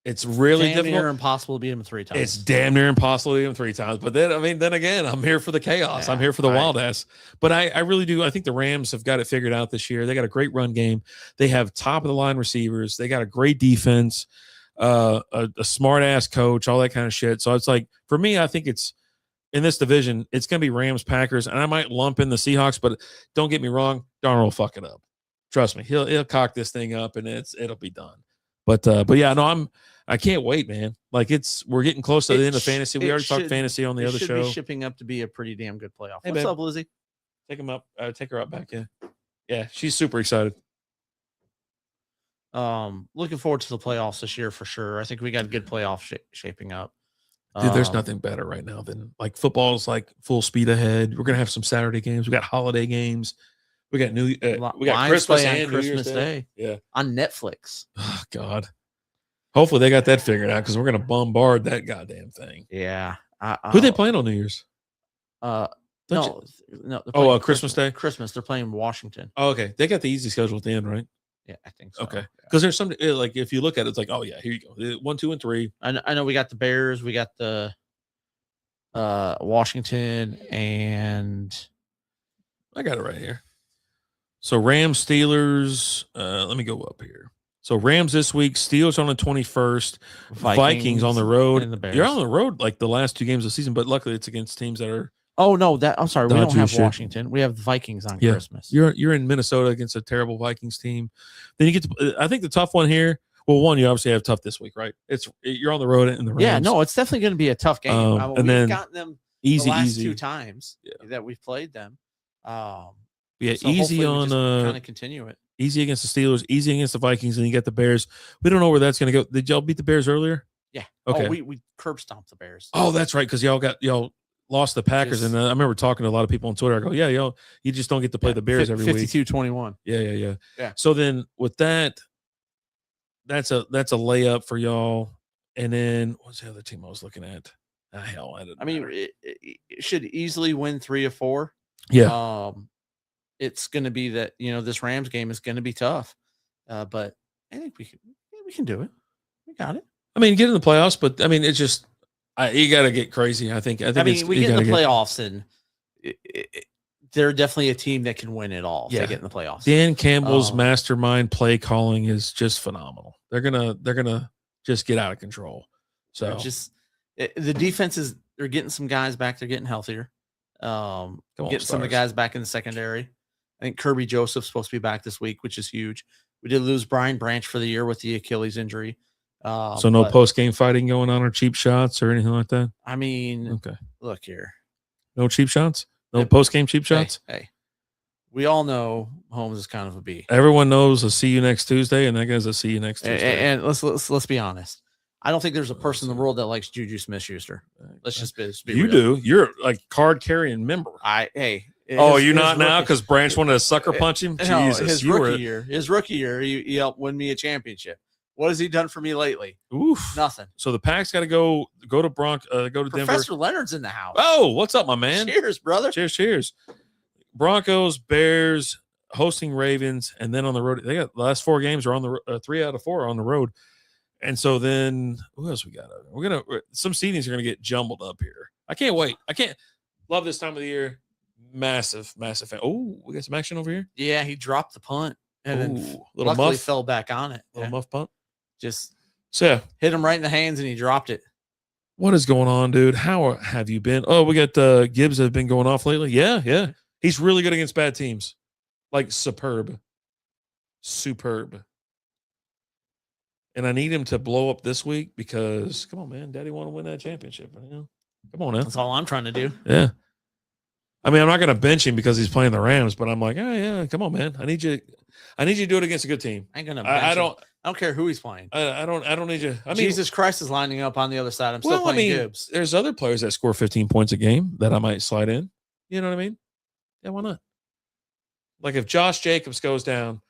it's really damn difficult. near impossible to beat them 3 times. It's damn near impossible to beat them 3 times. But then again, I'm here for the chaos. Yeah, I'm here for the wild ass. But I really do. I think the Rams have got it figured out this year. They got a great run game. They have top of the line receivers. They got a great defense, a smart ass coach, all that kind of shit. So it's like, for me, I think it's in this division, it's going to be Rams, Packers, and I might lump in the Seahawks, but don't get me wrong, Darnold will fuck it up. Trust me, he'll cock this thing up and it'll be done. But yeah, no, I can't wait, man. Like we're getting close to the end of fantasy. We already talked fantasy on the other show. Be shipping up to be a pretty damn good playoff. Hey, What's babe. up, Lizzie? Take her up back. Yeah, she's super excited. Looking forward to the playoffs this year for sure. I think we got a good playoff shaping up. Dude, there's nothing better right now than like football's like full speed ahead. We're gonna have some Saturday games. We got holiday games. We got we got Christmas and Christmas Day. Yeah, on Netflix. Oh God. Hopefully they got that figured out because we're gonna bombard that goddamn thing. Yeah. Who they playing on New Year's? No. Oh, Christmas Day. Christmas. They're playing Washington. Oh, okay. They got the easy schedule at the end, right? Yeah, I think so. Okay. Because there's some like if you look at it, it's like, oh yeah, here you go. 1, 2, and 3. I know we got the Bears, we got the Washington, and I got it right here. So Rams, Steelers. Let me go up here. So Rams this week, Steelers on the 21st, Vikings on the road. And the Bears. You're on the road like the last 2 games of the season, but luckily it's against teams that are. Oh no, I'm sorry. We don't have shit. Washington. We have the Vikings on Christmas. You're in Minnesota against a terrible Vikings team. Then you get to, I think the tough one here. Well, one, you obviously have tough this week, right? You're on the road in the Rams. Yeah, no, it's definitely going to be a tough game. And we've then gotten them easy, the last easy 2 times that we've played them. Yeah, so easy on kind of continue it. Easy against the Steelers, easy against the Vikings, and you get the Bears. We don't know where that's going to go. Did y'all beat the Bears earlier? Yeah. Okay. Oh, we curb stomped the Bears. Oh, that's right, because y'all lost the Packers, and I remember talking to a lot of people on Twitter. I go, yeah, you just don't get to play the Bears every week. 52-21. Yeah. So then with that, that's a layup for y'all. And then what's the other team I was looking at? Hell, I mean, it should easily win 3 or 4. Yeah. It's going to be that this Rams game is going to be tough, but I think we can do it. We got it. I mean, get in the playoffs, but I mean, it's just you got to get crazy. I think we get in the playoffs, and they're definitely a team that can win it all. If they get in the playoffs. Dan Campbell's mastermind play calling is just phenomenal. They're gonna just get out of control. So the defenses. They're getting some guys back. They're getting healthier. Getting some of the guys back in the secondary. I think Kirby Joseph's supposed to be back this week, which is huge. We did lose Brian Branch for the year with the Achilles injury. So no post-game fighting going on or cheap shots or anything like that? I mean, okay. Look here. No cheap shots? No post-game cheap shots? Hey, we all know Holmes is kind of a B. Everyone knows a see you next Tuesday, and that guy's a see you next Tuesday. And let's be honest. I don't think there's a person in the world that likes Juju Smith-Schuster. Let's just be you real. Do. You're like card-carrying member. You're not now because Branch wanted to sucker punch him? Jesus. His rookie year, he helped win me a championship. What has he done for me lately? Oof. Nothing. So the Pack's got to go to go to Denver. Professor Leonard's in the house. Oh, what's up, my man? Cheers, brother. Cheers. Broncos, Bears, hosting Ravens, and then on the road. They got the last 4 games are on the 3 out of 4 are on the road. And so then who else we got? Some seedings are gonna get jumbled up here. I can't wait. I can't love this time of the year. Massive fan. Oh, we got some action over here. Yeah, he dropped the punt and then little luckily muff fell back on it. Little muff punt. Just hit him right in the hands and he dropped it. What is going on, dude? How have you been? Oh, we got Gibbs have been going off lately. Yeah. He's really good against bad teams. Like superb. And I need him to blow up this week because, come on, man, Daddy want to win that championship. Come on now. That's all I'm trying to do. Yeah. I mean, I'm not going to bench him because he's playing the Rams, but I'm like, oh, yeah, come on, man. I need you to do it against a good team. I ain't going to bench him. I don't care who he's playing. I don't need you. I mean, Jesus Christ is lining up on the other side. I'm still playing Gibbs. There's other players that score 15 points a game that I might slide in. You know what I mean? Yeah, why not? Like if Josh Jacobs goes down,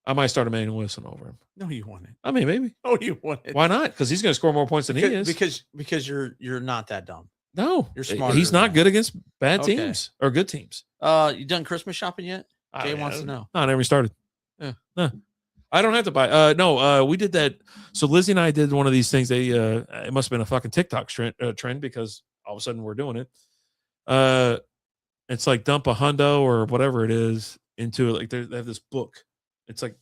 I might start Emmanuel Wilson over him. No, you wouldn't. I mean, maybe. No, you wouldn't. Why not? Because he's going to score more points than he is. Because you're not that dumb. No, you're smart. He's not good against bad teams or good teams. You done Christmas shopping yet? Jay wants to know. No, I never started. Yeah. No. I don't have to buy. No, we did that. So Lizzie and I did one of these things. It must have been a fucking TikTok trend because all of a sudden we're doing it. It's like dump a hundo or whatever it is into it. Like they have this book. It's like,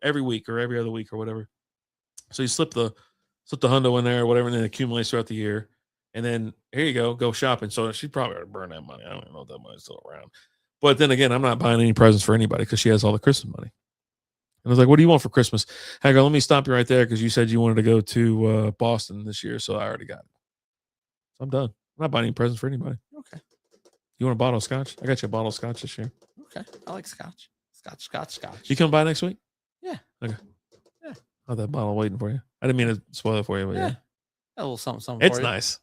every week or every other week or whatever. So you slip the hundo in there or whatever, and then it accumulates throughout the year. And then here you go shopping. So she probably already burned that money. I don't even know if that money's still around. But then again, I'm not buying any presents for anybody because she has all the Christmas money. And I was like, what do you want for Christmas? I go, let me stop you right there because you said you wanted to go to Boston this year, so I already got it. So I'm done. I'm not buying any presents for anybody. Okay. You want a bottle of scotch? I got you a bottle of scotch this year. Okay. I like scotch. Scotch. You come by next week? Yeah. Okay. Yeah. I have that bottle waiting for you. I didn't mean to spoil it for you, but yeah. A little something it's for you. Nice.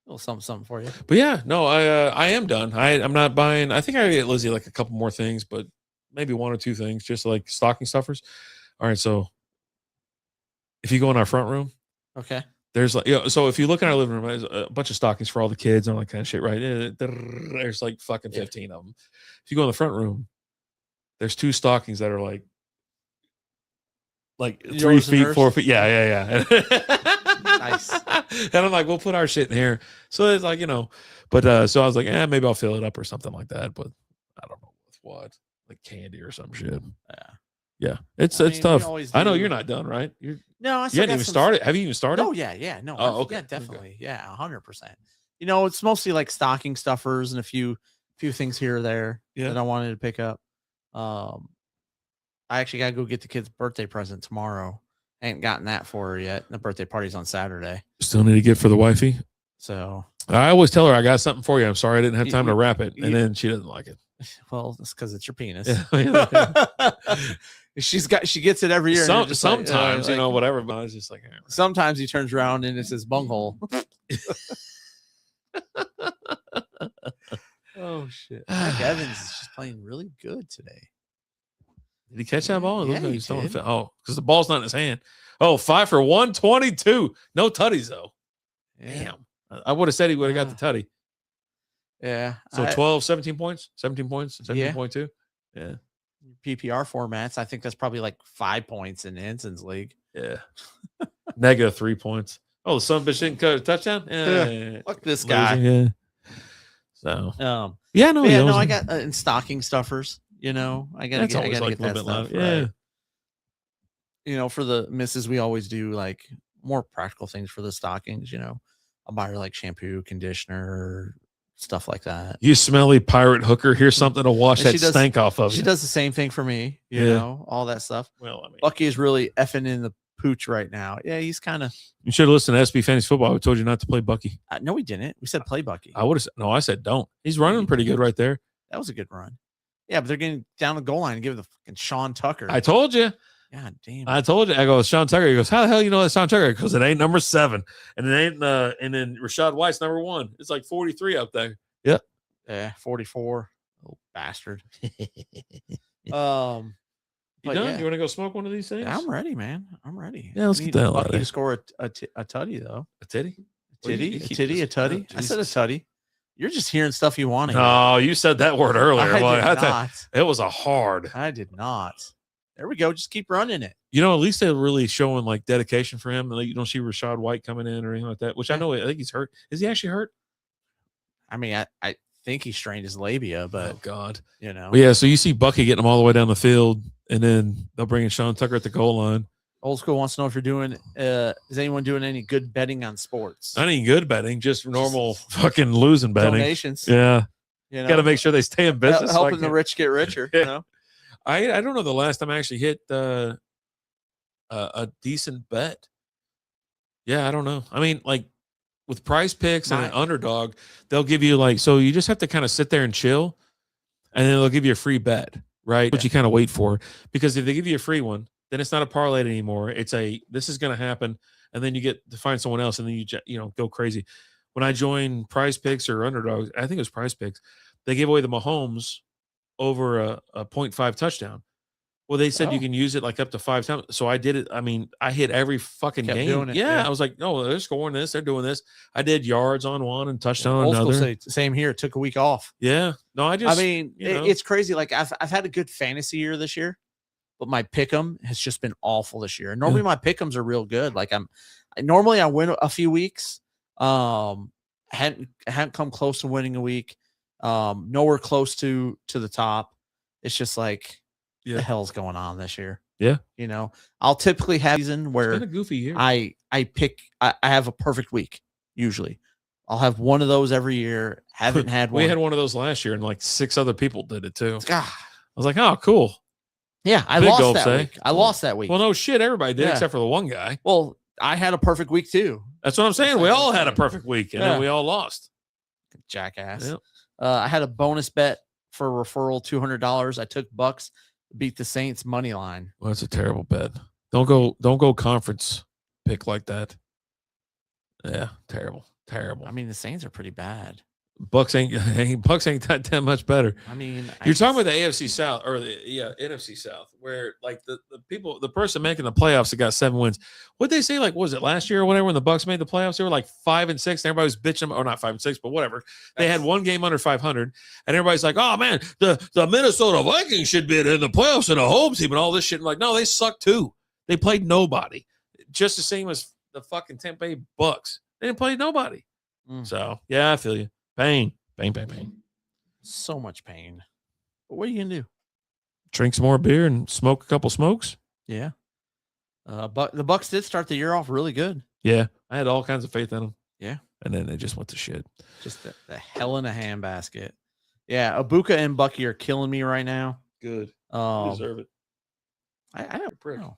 A little something for you. But yeah, no, I am done. I'm not buying. I think I get Lizzie like a couple more things, but maybe one or two things, just like stocking stuffers. All right, so if you go in our front room, okay, there's like, so if you look in our living room, there's a bunch of stockings for all the kids and all that kind of shit, right? There's like fucking 15 of them. If you go in the front room, there's 2 stockings that are like 3 feet, 4 feet. Yeah. Nice. And I'm like, we'll put our shit in here. So it's like, but so I was like, maybe I'll fill it up or something like that. But I don't know with what, like candy or some shit. Yeah. It's tough. I know you're not done, right? You hadn't even started. Have you even started? Oh yeah. No. Oh, okay. Yeah, definitely. Okay. Yeah, 100%. It's mostly like stocking stuffers and a few things here or there that I wanted to pick up. I actually got to go get the kid's birthday present tomorrow. I ain't gotten that for her yet. The birthday party's on Saturday. Still need to get for the wifey. So I always tell her I got something for you. I'm sorry I didn't have time to wrap it, and then she doesn't like it. Well, it's because it's your penis. She gets it every year. Sometimes, whatever. But I was just like, sometimes he turns around and it says bunghole. Oh shit! Mike Evans is just playing really good today. Did he catch that ball? Yeah, he did. did. Oh, because the ball's not in his hand. Oh, 5 for 122. No tutties though. Yeah. Damn. I would have said he would have got the tutty. Yeah. So 17 points, 17.2. Yeah. PPR formats. I think that's probably like 5 points in Henson's league. Yeah. Negative 3 points. Oh, the son of a bitch didn't cut a touchdown. Yeah. Fuck this guy. Yeah. So. No. I got in stocking stuffers. I gotta get that stuff. Yeah. Right. For the misses, we always do like more practical things for the stockings. I'll buy her like shampoo, conditioner, stuff like that. You smelly pirate hooker. Here's something to wash that stank off of. She does the same thing for me. You know, all that stuff. Well, Bucky is really effing in the pooch right now. Yeah, he's kind of. You should have listened to SB Fantasy Football. I told you not to play Bucky. No, we didn't. We said play Bucky. I would have said no. I said don't. He's running pretty good right there. That was a good run. Yeah, but they're getting down the goal line and give the fucking Sean Tucker. I told you. God damn. I told you. I go, Sean Tucker. He goes, how the hell you know that's Sean Tucker? Because it ain't number 7. And it ain't and then Rashad White's number 1. It's like 43 up there. Yep. Yeah, 44. Oh, bastard. You done? Yeah. You want to go smoke one of these things? Yeah, I'm ready, man. I'm ready. Yeah, let's get the hell out of Bucky there. to score a tutty, though. A titty? A tutty. I said a tutty. You're just hearing stuff you want to hear. No, you said that word earlier. I did not. It was a hard. I did not. There we go. Just keep running it. At least they're really showing like dedication for him. You don't see Rashad White coming in or anything like that, which I think he's hurt. Is he actually hurt? I mean, I think he strained his labia, but oh God, But yeah. So you see Bucky getting him all the way down the field, and then they'll bring in Sean Tucker at the goal line. Old School wants to know if you're doing. Is anyone doing any good betting on sports? Not any good betting, just normal fucking losing betting. Donations. Yeah, got to make sure they stay in business. Helping the rich get richer. Yeah. I don't know the last time I actually hit a decent bet. Yeah, I don't know. I mean, like with Prize Picks and an underdog, they'll give you so you just have to kind of sit there and chill, and then they'll give you a free bet, right? But you kind of wait for, because if they give you a free one, then it's not a parlay anymore. It's this is going to happen, and then you get to find someone else, and then you go crazy. When I joined Prize Picks or Underdogs, I think it was Prize Picks, they gave away the Mahomes over a 0.5 touchdown. Well, they said you can use it like up to 5 times. So I did it. I mean, I hit every fucking game. Doing it, yeah, I was like, no, they're scoring this. They're doing this. I did yards on one and touchdown on Old school another. same here. Took a week off. Yeah. No, I mean, it's crazy. Like I've had a good fantasy year this year, but my pick'em has just been awful this year. And normally my pick'ems are real good. Like normally I win a few weeks. Hadn't come close to winning a week. Nowhere close to the top. It's just like, the hell's going on this year? Yeah. I'll typically have a season where it's been a goofy year. I have a perfect week. Usually I'll have one of those every year. Haven't had one. We had one of those last year, and like 6 other people did it too. I was like, oh, cool. Yeah. I lost that week. I lost that week. Well, no shit. Everybody did except for the one guy. Well, I had a perfect week too. That's what I'm saying. We all had a perfect week, and then we all lost. Jackass. Yep. I had a bonus bet for a referral, $200. I took Bucks, beat the Saints money line. Well, that's a terrible bet. Don't go conference pick like that. Yeah, terrible. I mean, the Saints are pretty bad. Bucks ain't that much better. I mean, you're talking about the AFC South or the NFC South, where like the person making the playoffs that got 7 wins. What they say, like, what was it last year or whatever when the Bucks made the playoffs? They were like 5-6, and everybody was bitching, or not 5-6, but whatever. They had one game under 500, and everybody's like, "Oh man, the Minnesota Vikings should be in the playoffs and a home team and all this shit." And like, no, they suck too. They played nobody, just the same as the fucking Tampa Bay Bucks. They didn't play nobody. So yeah, I feel you. Pain. So much pain. But what are you gonna do? Drink some more beer and smoke a couple smokes. Yeah. But the Bucks did start the year off really good. Yeah, I had all kinds of faith in them. Yeah, and then they just went to shit. Just the hell in a handbasket. Yeah, Ibuka and Bucky are killing me right now. Good. You deserve it. I don't prick. No,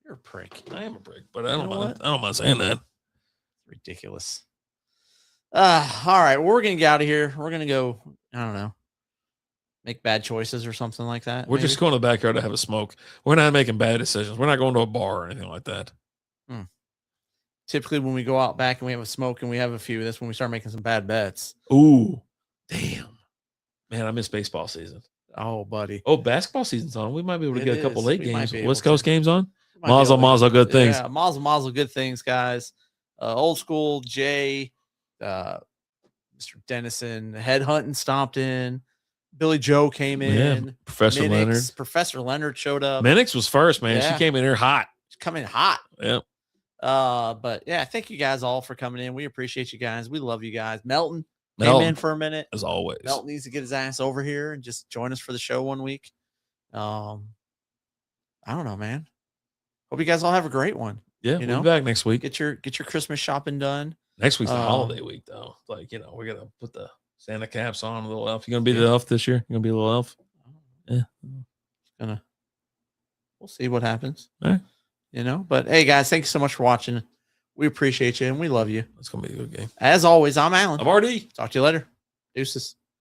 you're a prick. I am a prick, but I don't mind saying that. Ridiculous. All right. Well, we're gonna get out of here. We're gonna go, I don't know, make bad choices or something like that. We're just going to the backyard to have a smoke. We're not making bad decisions. We're not going to a bar or anything like that. Typically when we go out back and we have a smoke and we have a few, that's when we start making some bad bets. Ooh, damn, man, I miss baseball season. Oh, buddy. Oh, basketball season's on. We might be able to get a couple late games. West Coast games on. Mazel, good things. Yeah, mazel, good things, guys. Old school Jay, Mr. Dennison, headhunting stomped in. Billy Joe came in. Yeah, Professor Leonard. Professor Leonard showed up. Minix was first, man. Yeah. She came in here hot. She's coming hot. Yep. But yeah, thank you guys all for coming in. We appreciate you guys. We love you guys. Melton came in for a minute. As always. Melton needs to get his ass over here and just join us for the show one week. I don't know, man. Hope you guys all have a great one. Yeah, we'll be back next week. Get your Christmas shopping done. Next week's the holiday week, though. Like, we're gonna put the Santa caps on, a little elf. You gonna be the elf this year? You gonna be a little elf? Yeah. We'll see what happens. All right. But hey guys, thanks so much for watching. We appreciate you and we love you. It's gonna be a good game. As always, I'm Alan. I'm RD. Talk to you later. Deuces.